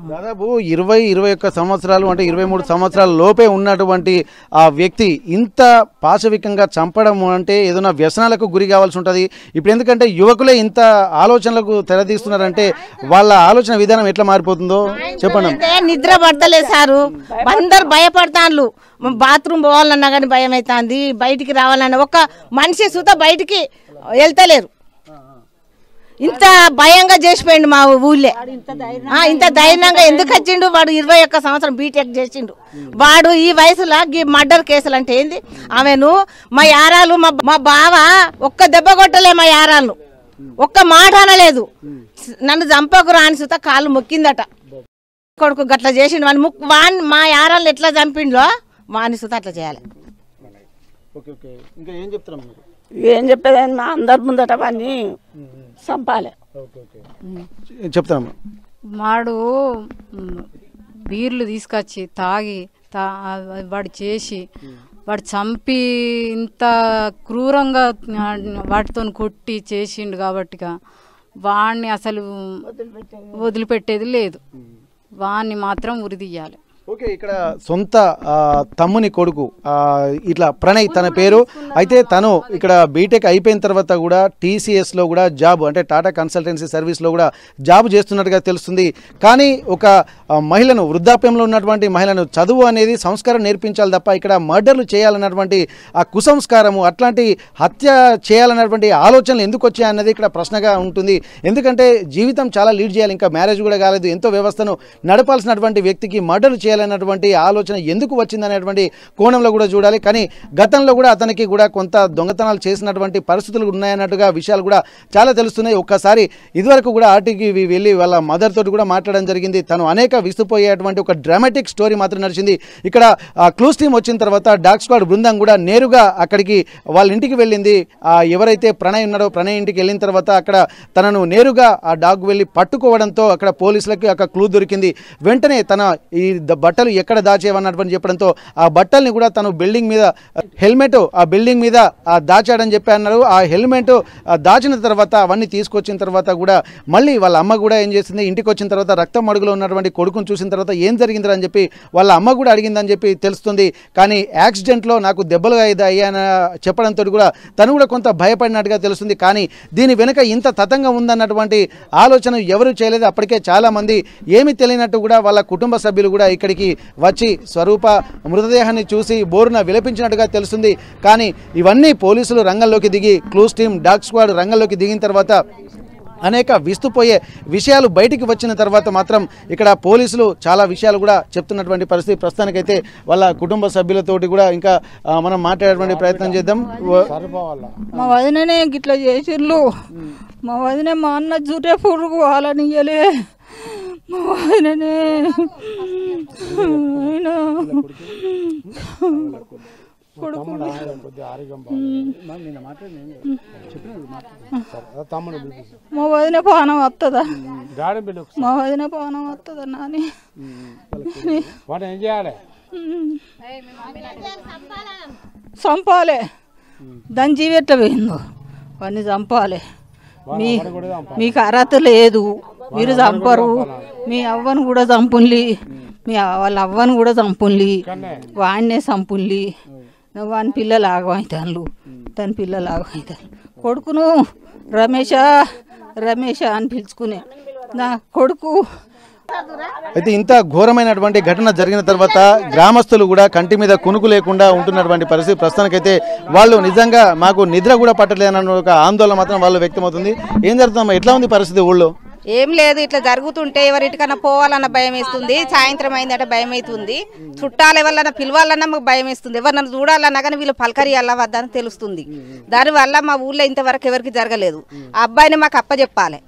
దాదాపు 20-21 సంవత్సరాలు అంటే 23 సంవత్సరాల లోపే ఉన్నటువంటి ఆ వ్యక్తి ఇంత పాశవికంగా చంపడం అంటే ఏదైనా వ్యసనాలకు గురి కావాల్సి ఉంటుంది. ఇప్పుడు ఎందుకంటే యువకులే ఇంత ఆలోచనలకు తెరదీస్తున్నారంటే వాళ్ళ ఆలోచన విధానం ఎట్లా మారిపోతుందో చెప్పండి. నిద్ర పడతలేదు సారు, అందరు భయపడతాను. బాత్రూమ్ పోవాలన్నా కానీ భయం అవుతుంది, బయటికి రావాలన్నా ఒక్క మనిషి సుత బయటికి వెళ్తలేరు. ఇంత భయంగా చేసిపోయిండు మా ఊళ్ళే. ఇంత ధైర్యంగా ఎందుకు వచ్చిండు? వాడు 21 సంవత్సరం బీటెక్ చేసిండు. వాడు ఈ వయసులో మర్డర్ కేసులు అంటే ఏంది? ఆమెను మా యారాలు మా బావ ఒక్క దెబ్బ కొట్టలే, మా యారాలను ఒక్క మాట అనలేదు. నన్ను చంపకు రాని సుత కాళ్ళు మొక్కిందట. కొడుకు గట్లా చేసిండు. వాడిని మా యారాలను ఎట్లా చంపిండో వాని సుత అట్లా చేయాలి. ఏం చెప్పేది? మా అందరి ముందట వాడిని చంపాలి. చెప్తాను. వాడు బీర్లు తీసుకొచ్చి తాగి వాడు చేసి వాడు చంపి ఇంత క్రూరంగా వాటితో కొట్టి చేసిండు కాబట్టిగా వాడిని అసలు వదిలిపెట్టేది లేదు. వాడిని మాత్రం ఉరిదీయాలి. ఓకే, ఇక్కడ సొంత తమ్ముని కొడుకు ఇట్లా ప్రణయ్ తన పేరు. అయితే తను ఇక్కడ బీటెక్ అయిపోయిన తర్వాత కూడా టీసీఎస్లో కూడా జాబ్ అంటే టాటా కన్సల్టెన్సీ సర్వీస్లో కూడా జాబ్ చేస్తున్నట్టుగా తెలుస్తుంది. కానీ ఒక మహిళను, వృద్ధాప్యంలో ఉన్నటువంటి మహిళను చదువు అనేది సంస్కారం నేర్పించాలి తప్ప ఇక్కడ మర్డర్లు చేయాలన్నటువంటి ఆ కుసంస్కారము, అట్లాంటి హత్య చేయాలన్నటువంటి ఆలోచనలు ఎందుకు వచ్చాయన్నది ఇక్కడ ప్రశ్నగా ఉంటుంది. ఎందుకంటే జీవితం చాలా లీడ్ చేయాలి, ఇంకా మ్యారేజ్ కూడా కాలేదు, ఎంతో వ్యవస్థను నడపాల్సినటువంటి వ్యక్తికి మర్డర్లు చేయాలన్నటువంటి ఆలోచన ఎందుకు వచ్చిందనేటువంటి కోణంలో కూడా చూడాలి. కానీ గతంలో కూడా అతనికి కూడా కొంత దొంగతనాలు చేసినటువంటి పరిస్థితులు ఉన్నాయన్నట్టుగా విషయాలు కూడా చాలా తెలుస్తున్నాయి. ఒక్కసారి ఇదివరకు కూడా ఆర్టీకి వెళ్ళి వాళ్ళ మదర్ తోటి కూడా మాట్లాడడం జరిగింది. తను అనేక విస్తుపోయేటువంటి ఒక డ్రామాటిక్ స్టోరీ మాత్రం నడిచింది. ఇక్కడ క్లూస్ టీమ్ వచ్చిన తర్వాత డాగ్ స్క్వాడ్ బృందం కూడా నేరుగా అక్కడికి వాళ్ళ ఇంటికి వెళ్ళింది. ఎవరైతే ప్రణయ్ ఉన్నాడో ప్రణయ్ ఇంటికి వెళ్ళిన తర్వాత అక్కడ తనను నేరుగా ఆ డాగ్ వెళ్ళి పట్టుకోవడంతో అక్కడ పోలీసులకి ఒక క్లూ దొరికింది. వెంటనే తన ఈ బట్టలు ఎక్కడ దాచేవన్నటువంటి చెప్పడంతో ఆ బట్టల్ని కూడా తను బిల్డింగ్ మీద హెల్మెట్ ఆ బిల్డింగ్ మీద దాచాడని చెప్పి అన్నారు. ఆ హెల్మెట్ దాచిన తర్వాత అవన్నీ తీసుకొచ్చిన తర్వాత కూడా మళ్ళీ వాళ్ళ అమ్మ కూడా ఏం చేసింది, ఇంటికి వచ్చిన తర్వాత రక్తం అడుగులో ఉన్నటువంటి కొడుకును చూసిన తర్వాత ఏం జరిగిందని అని చెప్పి వాళ్ళ అమ్మ కూడా అడిగిందని చెప్పి తెలుస్తుంది. కానీ యాక్సిడెంట్లో నాకు దెబ్బలు అయ్యాయని చెప్పడంతో కూడా తను కూడా కొంత భయపడినట్టుగా తెలుస్తుంది. కానీ దీని వెనుక ఇంత తతంగా ఉందన్నటువంటి ఆలోచన ఎవరు చేయలేదు. అప్పటికే చాలామంది ఏమీ తెలియనట్టు కూడా వాళ్ళ కుటుంబ సభ్యులు కూడా ఇక్కడికి వచ్చి స్వరూప మృతదేహాన్ని చూసి బోరున విలపించినట్టుగా తెలుస్తుంది. కానీ ఇవన్నీ పోలీసులు రంగంలోకి దిగి క్లూస్ టీమ్ డాగ్ స్క్వాడ్ రంగంలోకి దిగిన తర్వాత అనేక విస్తుపోయే విషయాలు బయటికి వచ్చిన తర్వాత మాత్రం ఇక్కడ పోలీసులు చాలా విషయాలు కూడా చెప్తున్నటువంటి పరిస్థితి. ప్రస్తుతానికైతే వాళ్ళ కుటుంబ సభ్యులతోటి కూడా ఇంకా మనం మాట్లాడేటువంటి ప్రయత్నం చేద్దాం. మా వదిననే గిట్లా చేసిర్రు, మా వదిన మా అన్న జుటే పురుగు వాళ్ళనియలే, మా వదిననే మా వదిన పానం వస్తుందా, మా వదిన పానం వస్తుందా నాని చంపాలి, దాని జీవిత పోయిందో వాడిని చంపాలి. మీకు అర్హత లేదు, మీరు చంపరు, మీ అవ్వను కూడా చంపుల్లి, మీ వాళ్ళ అవ్వను కూడా చంపుల్లి, వాడినే చంపుల్లి, వాని పిల్లలు ఆగమవుతాను, దాని పిల్లలు ఆగమవుతాను. కొడుకును రమేష రమేష అని పిలుచుకునే నా కొడుకు. అయితే ఇంత ఘోరమైనటువంటి ఘటన జరిగిన తర్వాత గ్రామస్తులు కూడా కంటి మీద కునుకు లేకుండా ఉంటున్నటువంటి పరిస్థితి. ప్రస్తుతానికైతే వాళ్ళు నిజంగా మాకు నిద్ర కూడా పట్టలేదన్న ఒక ఆందోళన మాత్రం వాళ్ళు వ్యక్తమవుతుంది. ఏం జరుగుతుందమ్మా, ఎట్లా ఉంది పరిస్థితి ఊళ్ళో? ఏం లేదు, ఇట్లా జరుగుతుంటే ఎవరింటికన్నా పోవాలన్న భయం వేస్తుంది, సాయంత్రం అయిందంటే భయం అవుతుంది, చుట్టాలు ఎవరన్నా పిలవాలన్నా మాకు భయం వేస్తుంది, ఎవరన్నా చూడాలన్నా కానీ వీళ్ళు పలకరియాలా వద్దని తెలుస్తుంది. దానివల్ల మా ఊళ్ళో ఇంతవరకు ఎవరికి జరగలేదు. ఆ అబ్బాయిని మాకు అప్పచెప్పాలి.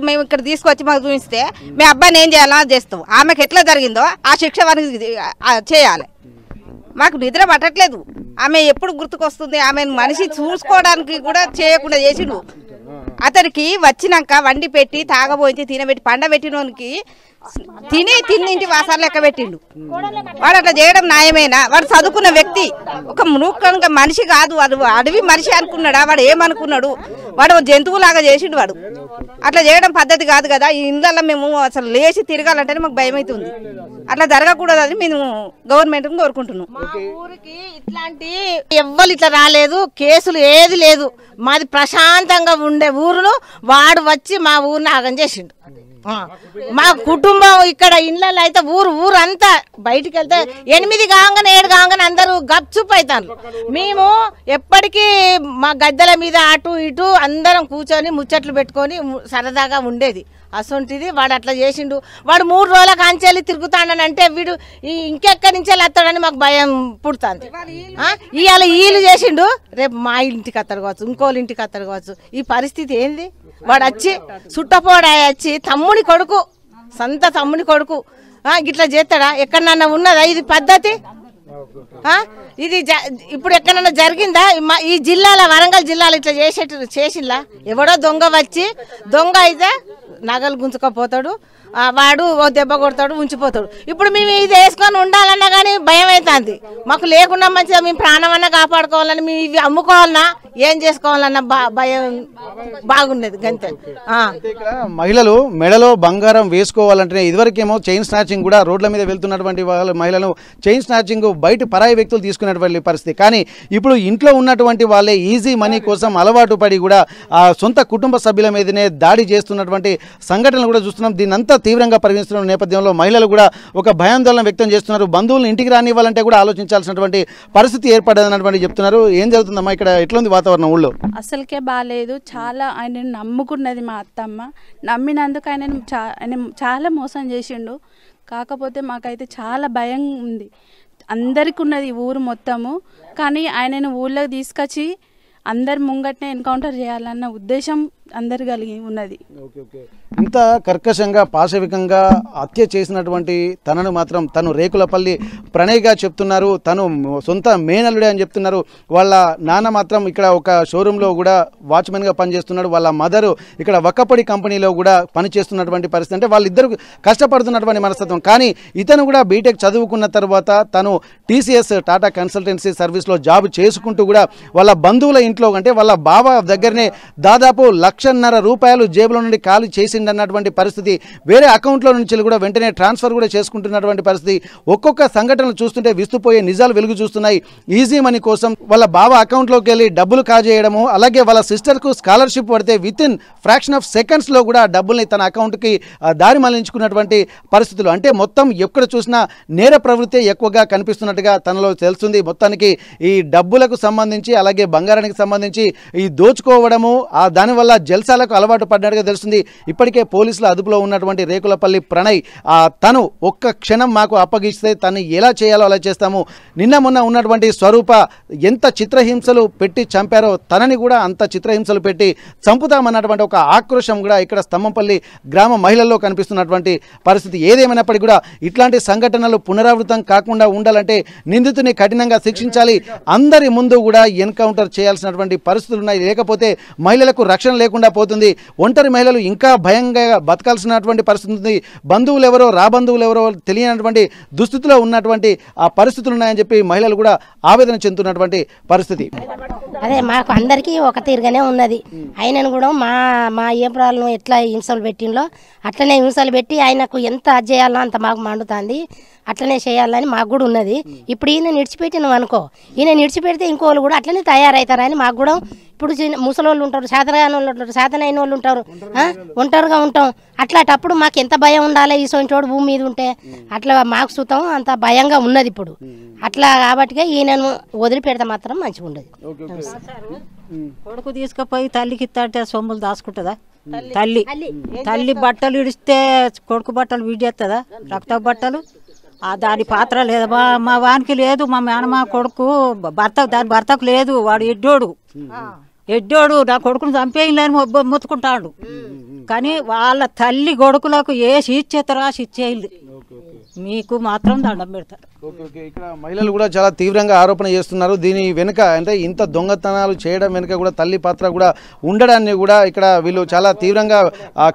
మేము ఇక్కడ తీసుకొచ్చి మాకు చూపిస్తే మీ అబ్బాయిని ఏం చేయాలో చేస్తాం. ఆమెకు ఎట్లా జరిగిందో ఆ శిక్ష వారికి చేయాలి. మాకు నిద్ర పట్టట్లేదు. ఆమె ఎప్పుడు గుర్తుకొస్తుంది, ఆమె మనిషి చూసుకోవడానికి కూడా చేయకుండా చేసిండు. అతనికి వచ్చినాక వండి పెట్టి తాగబోయించి తినబెట్టి పండబెట్టినోనికి తిన్నింటి వాసాలు లెక్క పెట్టిండు. వాడు అట్లా చేయడం న్యాయమేనా? వాడు చదువుకున్న వ్యక్తి, ఒక మూర్ఖంగా మనిషి కాదు, వాడు అడవి మనిషి అనుకున్నాడా? వాడు ఏమనుకున్నాడు? వాడు జంతువులాగా చేసిండు. వాడు అట్లా చేయడం పద్ధతి కాదు కదా. ఈ ఇళ్ళల్లో మేము అసలు లేచి తిరగాలంటేనే మాకు భయం అవుతుంది. అట్లా జరగకూడదని మేము గవర్నమెంట్ కోరుకుంటున్నాం. మా ఊరికి ఇట్లాంటి ఎవ్వరు ఇట్లా రాలేదు, కేసులు ఏది లేదు. మాది ప్రశాంతంగా ఉండే ఊరును వాడు వచ్చి మా ఊరిని ఆగం చేసిండు. మా కుటుంబం ఇక్కడ ఇళ్ళల్లో అయితే ఊరంతా బయటికి వెళ్తే 8 కాగానే 7 కాగానే అందరూ గప్చుప్ అవుతారు. మేము ఎప్పటికీ మా గద్దెల మీద అటు ఇటు అందరం కూర్చొని ముచ్చట్లు పెట్టుకొని సరదాగా ఉండేది. అసొంటిది వాడు అట్లా చేసిండు. వాడు 3 రోజుల కాంచెల్లి తిరుగుతాడని అంటే వీడు ఇంకెక్కడి నుంచే వస్తాడని మాకు భయం పుడుతుంది. ఇవాళ వీళ్ళు చేసిండు, రేపు మా ఇంటికి అత్తడు కావచ్చు, ఇంకోళ్ళ ఇంటికి అత్తడు కావచ్చు. ఈ పరిస్థితి ఏంది? వాడు వచ్చి చుట్టపోడా వచ్చి తమ్ముని కొడుకు, సొంత తమ్ముని కొడుకు గిట్లా చేస్తాడా? ఎక్కడన్నా ఉన్నదా ఇది పద్ధతి? ఇది ఇప్పుడు ఎక్కడన్నా జరిగిందా? ఈ జిల్లాలో, వరంగల్ జిల్లాలో ఇట్లా చేసిందా? ఎవడో దొంగ వచ్చి, దొంగ అయితే నగలు గుంజుకపోతాడు, వాడు ఓ దెబ్బ కొడతాడు, ఉంచిపోతాడు. ఇప్పుడు మేము ఇది వేసుకొని ఉండాలన్నా కానీ భయం అవుతుంది మాకు. లేకుండా మంచిగా మేము ప్రాణం అన్నా కాపాడుకోవాలని, మేము ఇవి అమ్ముకోవాలన్నా ఏం చేసుకోవాలన్నా భయం బాగున్నది గంతే. మహిళలు మెడలో బంగారం వేసుకోవాలంటే ఇదివరకేమో చైన్ స్నాచింగ్ కూడా రోడ్ల మీద వెళ్తున్నటువంటి మహిళలు చైన్ స్నాచింగ్ బయట పరాయి వ్యక్తులు తీసుకునేటువంటి పరిస్థితి. కానీ ఇప్పుడు ఇంట్లో ఉన్నటువంటి వాళ్ళే ఈజీ మనీ కోసం అలవాటు పడి కూడా ఆ సొంత కుటుంబ సభ్యుల మీదనే దాడి చేస్తున్నటువంటి సంఘటనలు కూడా చూస్తున్నాం. దీనంతా తీవ్రంగా పరిగణిస్తున్న నేపథ్యంలో మహిళలు కూడా ఒక భయాందోళన వ్యక్తం చేస్తున్నారు. బంధువులను ఇంటికి రానివ్వాలంటే కూడా ఆలోచించాల్సినటువంటి పరిస్థితి ఏర్పడదన్నటువంటి చెప్తున్నారు. ఏం జరుగుతుందమ్మా ఇక్కడ, ఎట్లుంది వాతావరణం ఊళ్ళో? అసలుకే బాగాలేదు. చాలా ఆయన నమ్ముకున్నది మా అత్తమ్మ. నమ్మినందుకు ఆయన చాలా మోసం చేసిండు. కాకపోతే మాకైతే చాలా భయం ఉంది. అందరికి ఉన్నది ఊరు మొత్తము. కానీ ఆయనను ఊళ్ళోకి తీసుకొచ్చి అందరి ముంగట్నే ఎన్కౌంటర్ చేయాలన్న ఉద్దేశం అందరు కలిగి ఉన్నది. ఇంత కర్కశంగా పాశవికంగా హత్య చేసినటువంటి తనను మాత్రం తను రేకులపల్లి ప్రణయ్గా చెప్తున్నారు. తను సొంత మేనల్లుడే అని చెప్తున్నారు. వాళ్ళ నాన్న మాత్రం ఇక్కడ ఒక షోరూంలో కూడా వాచ్మెన్గా పనిచేస్తున్నాడు. వాళ్ళ మదరు ఇక్కడ వక్కపొడి కంపెనీలో కూడా పనిచేస్తున్నటువంటి పరిస్థితి. అంటే వాళ్ళిద్దరు కష్టపడుతున్నటువంటి మనస్తత్వం. కానీ ఇతను కూడా బీటెక్ చదువుకున్న తర్వాత తను టీసీఎస్ టాటా కన్సల్టెన్సీ సర్వీస్లో జాబ్ చేసుకుంటూ కూడా వాళ్ళ బంధువుల ఇంట్లో అంటే వాళ్ళ బావ దగ్గరనే దాదాపు ₹1,50,000 జేబులో నుండి ఖాళీ చేసిండన్నటువంటి పరిస్థితి. వేరే అకౌంట్లో నుంచి కూడా వెంటనే ట్రాన్స్ఫర్ కూడా చేసుకుంటున్నటువంటి పరిస్థితి. ఒక్కొక్క సంఘటనలు చూస్తుంటే విస్తుపోయే నిజాలు వెలుగు చూస్తున్నాయి. ఈజీ మనీ కోసం వాళ్ళ బావ అకౌంట్లోకి వెళ్ళి డబ్బులు కాజేయడము, అలాగే వాళ్ళ సిస్టర్కు స్కాలర్షిప్ పడితే విత్ ఇన్ ఫ్రాక్షన్ ఆఫ్ సెకండ్స్లో కూడా డబ్బుల్ని తన అకౌంట్కి దారి మళ్లించుకున్నటువంటి పరిస్థితులు. అంటే మొత్తం ఎక్కడ చూసినా నేర ప్రవృత్తి ఎక్కువగా కనిపిస్తున్నట్టుగా తనలో తెలుస్తుంది. మొత్తానికి ఈ డబ్బులకు సంబంధించి అలాగే బంగారానికి సంబంధించి ఈ దోచుకోవడము, దానివల్ల జల్సాలకు అలవాటు పడినట్టుగా తెలుస్తుంది. ఇప్పటికే పోలీసుల అదుపులో ఉన్నటువంటి రేకులపల్లి ప్రణయ్ తను ఒక్క క్షణం మాకు అప్పగిస్తే తను ఎలా చేయాలో అలా చేస్తాము. నిన్న మొన్న ఉన్నటువంటి స్వరూప ఎంత చిత్రహింసలు పెట్టి చంపారో తనని కూడా అంత చిత్రహింసలు పెట్టి చంపుతామన్నటువంటి ఒక ఆక్రోశం కూడా ఇక్కడ స్తంభంపల్లి గ్రామ మహిళల్లో కనిపిస్తున్నటువంటి పరిస్థితి. ఏదేమైనప్పటికీ కూడా ఇట్లాంటి సంఘటనలు పునరావృతం కాకుండా ఉండాలంటే నిందితుని కఠినంగా శిక్షించాలి. అందరి ముందు కూడా ఎన్కౌంటర్ చేయాల్సినటువంటి పరిస్థితులు ఉన్నాయి. లేకపోతే మహిళలకు రక్షణ లేకుండా పోతుంది. ఒంటరి మహిళలు ఇంకా భయంగా బతకాల్సినటువంటి పరిస్థితి ఉంది. బంధువులు ఎవరో రాబంధువులు ఎవరో తెలియనటువంటి దుస్థితిలో ఉన్నటువంటి ఆ పరిస్థితులు ఉన్నాయని చెప్పి మహిళలు కూడా ఆవేదన చెందుతున్నటువంటి పరిస్థితి. అదే మాకు అందరికీ ఒక తీరుగానే ఉన్నది. ఆయనను కూడా మా ఏప్రాలను ఎట్లా హింసలు పెట్టిందో అట్లనే హింసలు పెట్టి ఆయనకు ఎంత చేయాలో అంత మాకు మండుతుంది. అట్లనే చేయాలని మాకు కూడా ఉన్నది. ఇప్పుడు ఈయన నిడిచిపెట్టి నువ్వు అనుకో, ఈయన నిడిచిపెడితే ఇంకోళ్ళు కూడా అట్లనే తయారవుతారని మాకు కూడా. ఇప్పుడు ముసలోళ్ళు ఉంటారు, సాధనగాని వాళ్ళు ఉంటారు, సాధనైన వాళ్ళు ఉంటారు, ఒంటరిగా ఉంటాం. అట్లాంటప్పుడు మాకు ఎంత భయం ఉండాలి ఈ సొంటోడు భూమి మీద ఉంటే. అట్లా మాకు సుతం అంత భయంగా ఉన్నది ఇప్పుడు. అట్లా కాబట్టి ఈయనను వదిలిపెడితే మాత్రం మంచిగా ఉండదు. కొడుకు తీసుకుపోయి తల్లికి ఇస్తాంటే సొమ్ములు దాచుకుంటుందా? తల్లి బట్టలు ఇడిస్తే కొడుకు బట్టలు విడిచేస్తుందా? రక్త బట్టలు దాని పాత్ర లేదు. మా వానికి లేదు. మా మేనమా కొడుకు దాని భర్తకు లేదు. వాడు ఎడ్డోడు నా కొడుకును చంపేయలేని మొత్తుకుంటాడు. కానీ వాళ్ళ తల్లి కొడుకులకు ఏ శిక్షేస్తారో ఆ శిక్షేయాలి. మీకు మాత్రం దండం పెడతారు. ఇక్కడ మహిళలు కూడా చాలా తీవ్రంగా ఆరోపణ చేస్తున్నారు. దీని వెనుక అంటే ఇంత దొంగతనాలు చేయడం వెనుక కూడా తల్లి పాత్ర కూడా ఉండడాన్ని కూడా ఇక్కడ వీళ్ళు చాలా తీవ్రంగా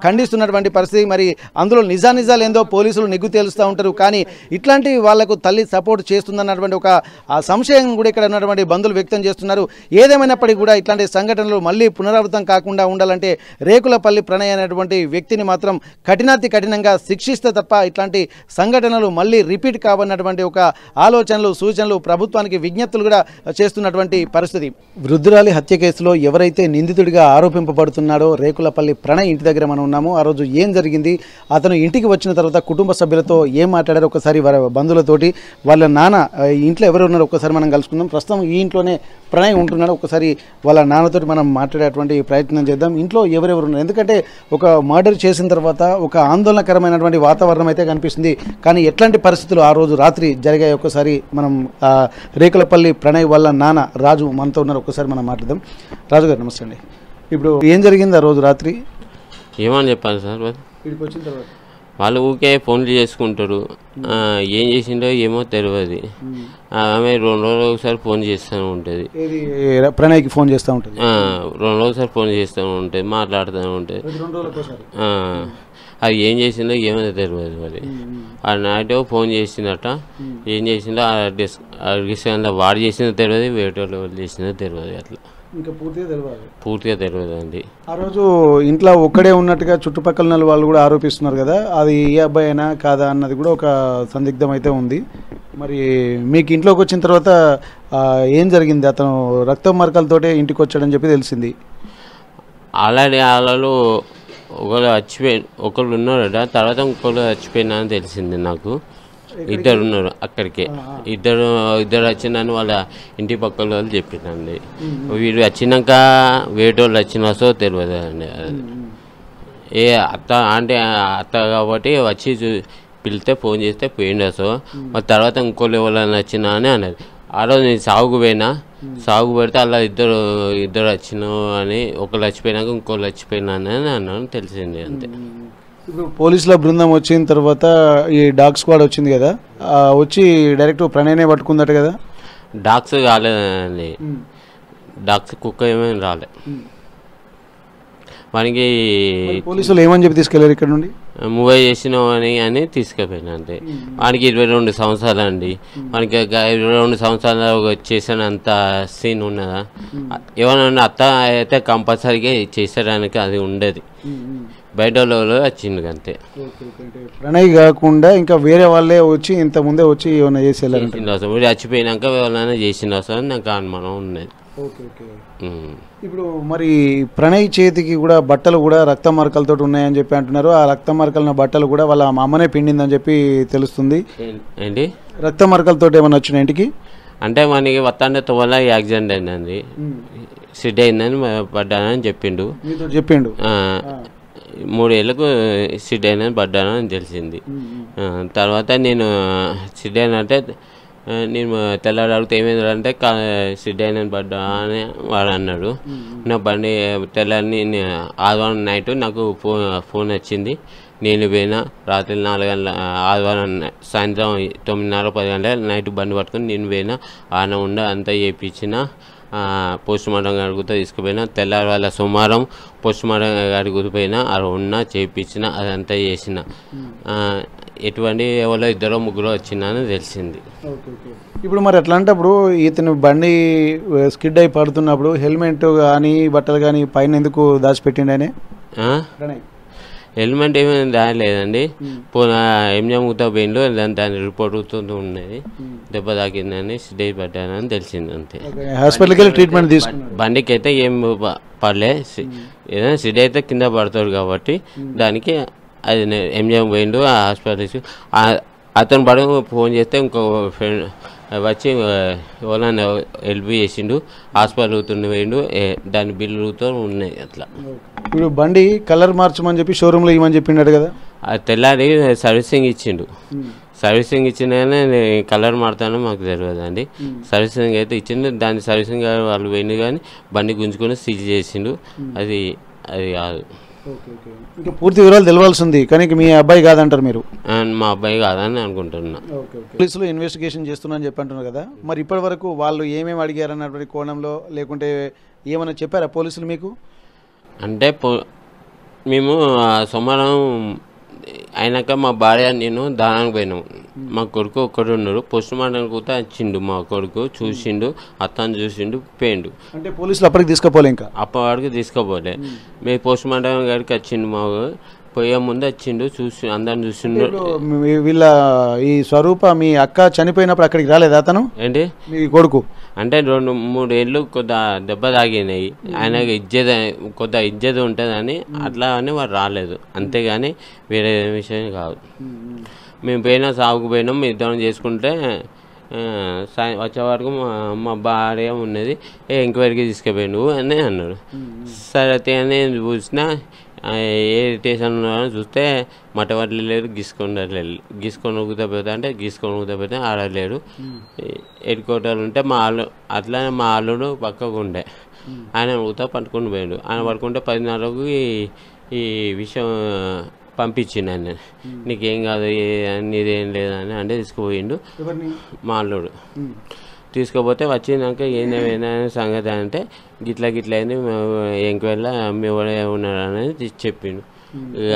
ఖండిస్తున్నటువంటి పరిస్థితి. మరి అందులో నిజాలు ఏందో పోలీసులు నిగ్గు తేలుస్తూ ఉంటారు. కానీ ఇట్లాంటి వాళ్లకు తల్లి సపోర్ట్ చేస్తుందన్నటువంటి ఒక సంశయం కూడా ఇక్కడ ఉన్నటువంటి బంధువులు వ్యక్తం చేస్తున్నారు. ఏదేమైనప్పటికీ కూడా ఇట్లాంటి సంఘటనలు మళ్ళీ పునరావృతం కాకుండా ఉండాలంటే రేకులపల్లి ప్రణయ్ అనేటువంటి వ్యక్తిని మాత్రం కఠినంగా శిక్షిస్తే తప్ప ఇట్లాంటి సంఘటనలు మళ్ళీ రిపీట్ కావన్నటువంటి ఒక ఆలోచనలు సూచనలు ప్రభుత్వానికి విజ్ఞప్తులు కూడా చేస్తున్నటువంటి పరిస్థితి. వృద్ధురాలి హత్య కేసులో ఎవరైతే నిందితుడిగా ఆరోపింపబడుతున్నాడో రేకులపల్లి ప్రణయ్ ఇంటి దగ్గర మనం ఉన్నాము. ఆ రోజు ఏం జరిగింది, అతను ఇంటికి వచ్చిన తర్వాత కుటుంబ సభ్యులతో ఏం మాట్లాడారో ఒకసారి వారి బంధువులతోటి వాళ్ళ నాన్న ఇంట్లో ఎవరు ఉన్నారో ఒకసారి మనం కలుసుకుందాం. ప్రస్తుతం ఈ ఇంట్లోనే ప్రణయ్ ఉంటున్నాడు. ఒకసారి వాళ్ళ నాన్నతోటి మనం మాట్లాడేటువంటి ప్రయత్నం చేద్దాం. ఇంట్లో ఎవరెవరు ఉన్నారు, ఎందుకంటే ఒక మర్డర్ చేసిన తర్వాత ఒక ఆందోళనకరమైనటువంటి వాతావరణం అయితే కనిపిస్తుంది. కానీ ఎట్లాంటి పరిస్థితులు ఆ రోజు రాత్రి జరిగాయి ఒక్కసారి మనం రేకులపల్లి ప్రణయ్ వాళ్ళ నాన్న రాజు మనతో ఉన్నారు. ఒక్కసారి మనం మాట్లాడదాం. రాజు గారు నమస్తే అండి. ఇప్పుడు ఏం జరిగింది ఆ రోజు రాత్రి? ఏమని చెప్పాలి సార్? ఇక్కడికి వచ్చిన తర్వాత వాళ్ళు ఊకే ఫోన్లు చేసుకుంటారు. ఏం చేసిండో ఏమో తెలియదు. ఆమె 2 రోజులు ఒకసారి ఫోన్ చేస్తూ ఉంటుంది. ప్రణయ్కి ఫోన్ చేస్తూ ఉంటుంది. 2 రోజులు ఒకసారి ఫోన్ చేస్తూ ఉంటుంది, మాట్లాడుతూ ఉంటుంది. అది ఏం చేసిందో ఏమో తెలియదు. మరి ఆ నైట్ ఫోన్ చేసిందట. ఏం చేసిందో ఆ డిస్కషన్లో వాడు చేసిందో తెలియదు, వేరే వాళ్ళు చేసిందో తెలియదు. అట్లా ఇంకా పూర్తిగా తెలియదు అండి. ఆ రోజు ఇంట్లో ఒక్కడే ఉన్నట్టుగా చుట్టుపక్కల ఉన్న వాళ్ళు కూడా ఆరోపిస్తున్నారు కదా, అది ఏ అబ్బాయి అయినా కాదా అన్నది కూడా ఒక సందిగ్ధం అయితే ఉంది. మరి మీకు ఇంట్లోకి వచ్చిన తర్వాత ఏం జరిగింది? అతను రక్తం మరకలతోటే ఇంటికి వచ్చాడని చెప్పి తెలిసింది. ఆల్రెడీ వాళ్ళు ఒకళ్ళు ఉన్నారట, తర్వాత ఇంకొకళ్ళు చచ్చిపోయినా అని తెలిసింది నాకు. 2 ఉన్నారు అక్కడికే. ఇద్దరు వచ్చిందని వాళ్ళ ఇంటి పక్కల వాళ్ళు చెప్పిందండి. వీడు వచ్చినాక వేరే వాళ్ళు వచ్చినాసో తెలియదు అండి. అత్త కాబట్టి వచ్చి పిలిస్తే ఫోన్ చేస్తే పోయిండసో. మరి తర్వాత ఇంకోళ్ళు ఎవరైనా వచ్చినా అని అన్నది. ఆ రోజు నేను సాగు పెడితే అలా ఇద్దరు వచ్చినావు అని, ఒకళ్ళు చచ్చిపోయినాక ఇంకోళ్ళు చచ్చిపోయినా అని అన్నాను, తెలిసింది అంతే. ఇప్పుడు పోలీసుల బృందం వచ్చిన తర్వాత ఈ డాగ్ స్క్వాడ్ వచ్చింది కదా, వచ్చి డైరెక్ట్ ప్రణయ్నే పట్టుకుందట కదా. డాగ్స్ కాలేదండి, డాగ్స్ కుక్క ఏమైనా రాలే. మనకి పోలీసులు ఏమని చెప్పి తీసుకెళ్ళారు ఇక్కడ నుండి? మూవీ చేసినావు అని తీసుకుపోయినా అంతే. వానికి 22 సంవత్సరాలు అండి. మనకి 22 సంవత్సరాలు చేసినంత సీన్ ఉన్నదా? ఏమన్నా అత్త అయితే కంపల్సరీగా చేసేయడానికి అది ఉండదు. బయట వాళ్ళు వచ్చిండు అంతే. ప్రణయ్ కాకుండా ఇంకా వేరే వాళ్ళే వచ్చి ఇంత ముందే వచ్చి ఏమైనా చేసి వీడు చచ్చిపోయినాక ఎవరైనా చేసిండు అని నాకు అనుమానం ఉన్నది. ఇప్పుడు మరి ప్రణయ్ చేతికి కూడా బట్టలు కూడా రక్త మరకలతో ఉన్నాయని చెప్పి అంటున్నారు. ఆ రక్త మరకల బట్టలు కూడా వాళ్ళ అమ్మనే పిండిందని చెప్పి తెలుస్తుంది. ఏంటి రక్త మరకలతో ఏమైనా వచ్చినాయి ఇంటికి? అంటే మనకి వస్తాండే వల్ల యాక్సిడెంట్ అయిందండి, సిడ్ అయిందని పడ్డానని చెప్పిండు. 3 ఏళ్ళకు సిడ్ అయినని పడ్డానని తెలిసింది. తర్వాత నేను సిడ్ అయినంటే నేను తెల్లారి అడిగితే ఏమైందంటే సిడ్ అయినని పడ్డా అని వాడు అన్నాడు. నా బండి తెల్లారి ఆదివారం నైట్ నాకు ఫోన్ వచ్చింది. నేను పోయినా రాత్రి 4 గంటల, ఆదివారం సాయంత్రం 9:30-10 గంటల నైట్ బండి పట్టుకొని నేను పోయినా. ఆన ఉండ అంతా చేయించిన, పోస్ట్ మార్టం అడుగుతా తీసుకుపోయినా. తెల్లారి వాళ్ళ సోమవారం పోస్ట్ మార్టం అడుగుపోయినా, అది ఉన్నా చేయించిన, అదంతా చేసిన. ఎటువంటి ఎవరో 2-3 వచ్చిందని తెలిసింది. ఇప్పుడు మరి అట్లాంటప్పుడు ఇతను బండి స్కిడ్ అయి పడుతున్నప్పుడు హెల్మెట్ కానీ బట్టలు కానీ పైన ఎందుకు దాచిపెట్టిండనే? హెల్మెట్ ఏమైనా రాలేదండి. ఎంజాముతా పోయిండు, దాని రిపోర్ట్ ఉన్నది. దెబ్బ తాకిందని సిడ్ పడ్డానని తెలిసింది అంతే. హాస్పిటల్కి వెళ్ళి ట్రీట్మెంట్ తీసుకున్నాడు. బండికి అయితే ఏం పడలే, ఏదైనా సిడ్ అయితే కింద పడతాడు కాబట్టి దానికి అది ఎంజామ్ పోయిండు ఆ హాస్పిటల్కి. అతను పడ ఫోన్ చేస్తే ఇంకో ఫ్రెండ్ వచ్చి ఎవరైనా హెల్ప్ చేసిండు, హాస్పిటల్ పోయిండు. దాని బిల్లుతో ఉన్నాయి అట్లా. ఇప్పుడు బండి కలర్ మార్చమని చెప్పి షోరూంలో ఇవ్వమని చెప్పిండు కదా. అది తెల్లారి సర్వీసింగ్ ఇచ్చిండు. సర్వీసింగ్ ఇచ్చినాకనే కలర్ మారుతానో మాకు తెలియదు అండి. సర్వీసింగ్ అయితే ఇచ్చిండు. దాని సర్వీసింగ్ వాళ్ళు పోయిండు కానీ బండి గుంజుకొని సీజ్ చేసిండు. అది కాదు. ఇంకా పూర్తి వివరాలు తెలవాల్సింది కానీ మీ అబ్బాయి కాదంటారు మీరు? మా అబ్బాయి కాదని అనుకుంటున్నా. పోలీసులు ఇన్వెస్టిగేషన్ చేస్తున్నారని చెప్పి అంటున్నారు కదా, మరి ఇప్పటి వరకు వాళ్ళు ఏమేమి అడిగారు అన్నటువంటి కోణంలో లేకుంటే ఏమైనా చెప్పారా పోలీసులు మీకు? అంటే మేము సోమవారం అయినాక మా భార్య నేను దానానికి పోయినాము. మా కొడుకు ఒక్కడు ఉన్నాడు. పోస్ట్ మార్టం కూడా వచ్చిండు. మా కొడుకు చూసిండు, అత్తను చూసిండు, పోయిండు. అంటే పోలీసులు అప్పటికి తీసుకుపోలే? ఇంకా అప్పటికి తీసుకుపోలే. మేము పోస్ట్ మార్టం గారికి వచ్చిండు. మా పోయే ముందు వచ్చిండు, అందరిని చూసిండు. వీళ్ళ ఈ స్వరూప మీ అక్క చనిపోయినప్పుడు అక్కడికి రాలేదు అతను? ఏంటి మీ కొడుకు? అంటే 2-3 ఏళ్ళు కొద్దిగా దెబ్బ తాగినాయి. ఆయనకి కొద్దిగా ఇజ్జత ఉంటుందని అట్లా అని వాడు రాలేదు, అంతేగాని వేరే విషయం కాదు. మేము పోయినా సాగుకు పోయినాం, మేము ఇద్దరం చేసుకుంటే వచ్చే వరకు మా భార్య ఉన్నది. ఎంక్వైరీకి తీసుకుపోయిండు అని అన్నాడు. సరే అని చూసినా ఏ స్టేషన్ చూస్తే మటవట్లు లేరు, గీసుకొని ఊగుతా అంటే గీసుకొని ఊగుతా ఆడలేడు. హెడ్ క్వార్టర్లు ఉంటే అట్లానే మా అల్లుడు పక్కకు ఉండే, ఆయన ఊగుతా పట్టుకుని పోయాడు. ఆయన పట్టుకుంటే 10:30కి ఈ విషయం పంపించిండు ఆయన. నీకేం కాదు నీదేం లేదని అంటే తీసుకుపోయిండు మా అల్లుడు. తీసుకుపోతే వచ్చినాక ఏందేమైనా సంగతి అంటే గిట్లా అయింది, ఎంక్వైరీలో మీ వాడే ఉన్నాడు అనేది చెప్పిండు.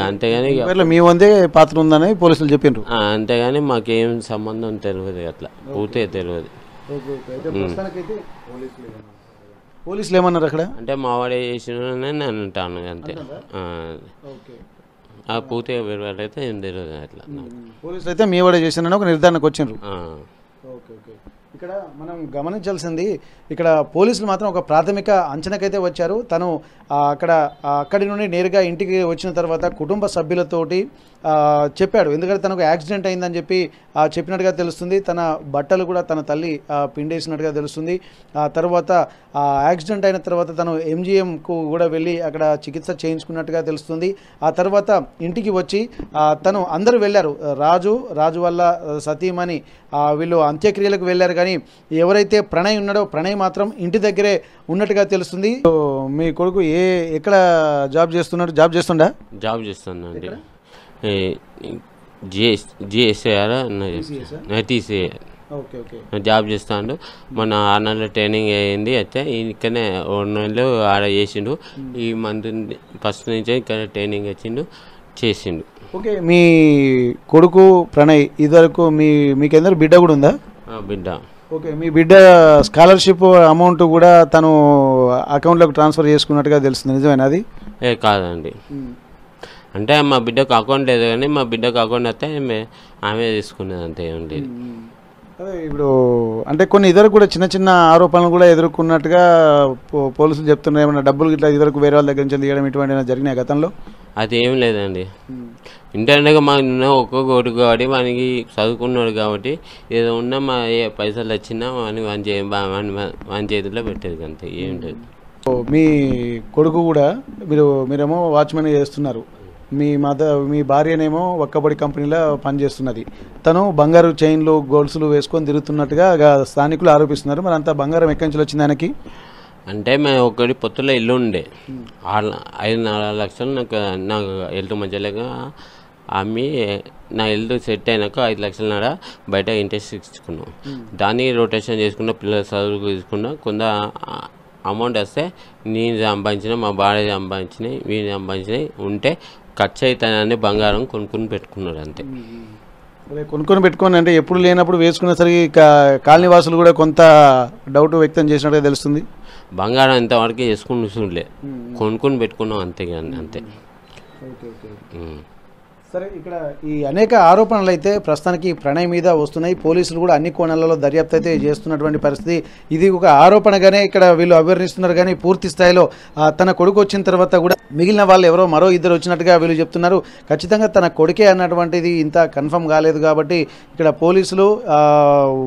అంతేగాని మీ వందే పాత్ర ఉందని పోలీసులు చెప్పిండ్రు. అంతేగాని మాకేం సంబంధం తెలియదు, అట్లా పూర్తిగా తెలియదు. పోలీసులు ఏమన్నారు అక్కడ అంటే మావాడే చేసిన అంటాను అంతే. పూర్తిగా అయితే ఏం తెలియదు అట్లా. పోలీసులు అయితే మీ వాడే చేసిన ఒక నిర్ధారణకు వచ్చిండ్రు. ఇక్కడ మనం గమనించాల్సింది, ఇక్కడ పోలీసులు మాత్రం ఒక ప్రాథమిక అంచనాకైతే వచ్చారు. తను అక్కడి నుండి నేరుగా ఇంటికి వచ్చిన తర్వాత కుటుంబ సభ్యులతోటి చెప్పాడు. ఎందుకంటే తనకు యాక్సిడెంట్ అయిందని చెప్పి చెప్పినట్టుగా తెలుస్తుంది. తన బట్టలు కూడా తన తల్లి పిండేసినట్టుగా తెలుస్తుంది. ఆ తర్వాత యాక్సిడెంట్ అయిన తర్వాత తను ఎంజిఎంకు కూడా వెళ్ళి అక్కడ చికిత్స చేయించుకున్నట్టుగా తెలుస్తుంది. ఆ తర్వాత ఇంటికి వచ్చి తను అందరూ వెళ్ళారు, రాజు వల్ల సతీమణి వీళ్ళు అంత్యక్రియలకు వెళ్ళారు. కానీ ఎవరైతే ప్రణయ్ ఉన్నాడో ప్రణయ్ మాత్రం ఇంటి దగ్గరే ఉన్నట్టుగా తెలుస్తుంది. మీ కొడుకు ఎక్కడ జాబ్ చేస్తున్నాడు? జాబ్ చేస్తుందండి. జిఎస్ఐఆర్ జాబ్ చేస్తాడు. మొన్న 6 నెలల ట్రైనింగ్ అయ్యింది. అయితే ఇక్కడనే 2 నెలలు ఆడ చేసిండు. ఈ మంత్ ఫస్ట్ నుంచే ఇక్కడ ట్రైనింగ్ వచ్చిండు, చేసిండు. ఓకే, మీ కొడుకు ప్రణయ్ ఇదివరకు మీకెందరు బిడ్డ కూడా ఉందా? బిడ్డ. ఓకే, మీ బిడ్డ స్కాలర్షిప్ అమౌంట్ కూడా తను అకౌంట్లోకి ట్రాన్స్ఫర్ చేసుకున్నట్టుగా తెలుస్తుంది, నిజమేనా అది? కాదండి, అంటే మా బిడ్డకు అకౌంట్ లేదు, కానీ మా బిడ్డకు అకౌంట్ అయితే ఆమె తీసుకునేది, అంతే ఏం లేదు. అదే ఇప్పుడు అంటే కొన్ని ఇద్దరు కూడా చిన్న చిన్న ఆరోపణలు కూడా ఎదుర్కొన్నట్టుగా పోలీసులు చెప్తున్నారు. ఏమన్నా డబ్బులు ఇట్లా ఇద్దరు వేరే వాళ్ళ దగ్గర నుంచి తీయడం ఇటువంటి జరిగినాయి గతంలో? అది ఏం లేదండి. ఇంటర్నెట్గా మాకు ఒక్కొక్క కొడుకు కాబట్టి వానికి చదువుకున్నాడు కాబట్టి ఏదో ఉన్నా మా పైసలు వచ్చినా వాని చేతిలో పెట్టేది, అంతే ఏం లేదు. మీ కొడుకు కూడా మీరేమో వాచ్మెన్ చేస్తున్నారు, మీ భార్యనేమో ఒక్కబడి కంపెనీలో పనిచేస్తున్నది. తను బంగారు చైన్లు గోల్సులు వేసుకొని తిరుగుతున్నట్టుగా స్థానికులు ఆరోపిస్తున్నారు. మరి అంత బంగారం ఎక్కడి నుంచి వచ్చింది ఆయనకి? అంటే మేము ఒకటి పొత్తులో ఇల్లు ఉండే 5-4 లక్షలు నాకు హెల్త్ మంచిగా అమ్మి నా హెల్త్ సెట్ అయినాక 5 లక్షలన్నర బయట ఇంట్రెస్ట్ ఇచ్చుకున్నాం. దాన్ని రొటేషన్ చేసుకున్న పిల్లల చదువుకు తీసుకున్నా. కొంత అమౌంట్ వస్తే నేను సంపాదించిన, మా భార్య సంపాదించినవి, వీళ్ళు సంపాదించినవి ఉంటే ఖర్చు అవుతానని బంగారం కొనుక్కొని పెట్టుకున్నాడు, అంతే. కొనుక్కొని పెట్టుకొని అంటే ఎప్పుడు లేనప్పుడు వేసుకునేసరికి కాలనీ వాసులు కూడా కొంత డౌట్ వ్యక్తం చేసినట్టుగా తెలుస్తుంది. బంగారం ఇంతవరకు వేసుకుని చూడలే, కొనుక్కొని పెట్టుకున్నాం, అంతే అంతే. సరే, ఇక్కడ ఈ అనేక ఆరోపణలు అయితే ప్రస్తుతానికి ప్రణయ్ మీద వస్తున్నాయి. పోలీసులు కూడా అన్ని కోణాలలో దర్యాప్తు అయితే చేస్తున్నటువంటి పరిస్థితి. ఇది ఒక ఆరోపణగానే ఇక్కడ వీళ్ళు అభివర్ణిస్తున్నారు, కానీ పూర్తి స్థాయిలో తన కొడుకు వచ్చిన తర్వాత కూడా మిగిలిన వాళ్ళు ఎవరో మరో ఇద్దరు వచ్చినట్టుగా వీళ్ళు చెప్తున్నారు. ఖచ్చితంగా తన కొడుకే అన్నటువంటిది ఇంత కన్ఫర్మ్ కాలేదు కాబట్టి ఇక్కడ పోలీసులు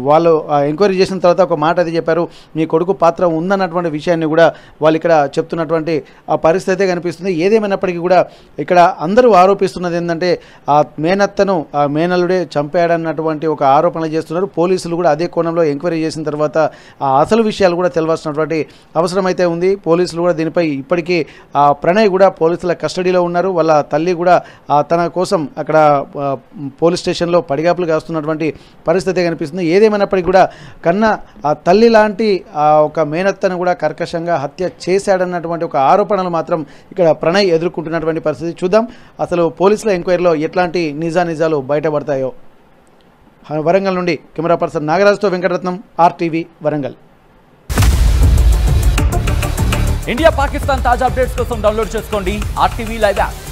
వాళ్ళు ఎంక్వైరీ చేసిన తర్వాత ఒక మాట అది చెప్పారు, మీ కొడుకు పాత్ర ఉందన్నటువంటి విషయాన్ని కూడా వాళ్ళు ఇక్కడ చెప్తున్నటువంటి ఆ పరిస్థితి కనిపిస్తుంది. ఏదేమైనప్పటికీ కూడా ఇక్కడ అందరూ ఆరోపిస్తున్నది ఏంటంటే ఆ మేనత్తను ఆ మేనల్లుడే చంపాడన్నటువంటి ఒక ఆరోపణలు చేస్తున్నారు. పోలీసులు కూడా అదే కోణంలో ఎంక్వైరీ చేసిన తర్వాత ఆ అసలు విషయాలు కూడా తెలవాల్సినటువంటి అవసరం అయితే ఉంది. పోలీసులు కూడా దీనిపై ఇప్పటికీ ప్రణయ్ కూడా పోలీసుల కస్టడీలో ఉన్నారు. వాళ్ళ తల్లి కూడా తన కోసం అక్కడ పోలీస్ స్టేషన్లో పడిగాపులు కాస్తున్నటువంటి పరిస్థితి కనిపిస్తుంది. ఏదేమైనప్పటికీ కూడా కన్నా ఆ తల్లి లాంటి ఒక మేనత్తను కూడా కర్కశంగా హత్య చేశాడన్నటువంటి ఒక ఆరోపణలు మాత్రం ఇక్కడ ప్రణయ్ ఎదుర్కొంటున్నటువంటి పరిస్థితి. చూద్దాం అసలు పోలీసుల ఎంక్వైరీలో ఎట్లాంటి నిజాలు బయటపడతాయో. వరంగల్ నుండి కెమెరా పర్సన్ నాగరాజుతో వెంకటరత్నం, RTV వరంగల్. ఇండియా పాకిస్తాన్ తాజా అప్డేట్స్ కోసం డౌన్లోడ్ చేసుకోండి RTV లైవ్ యాప్.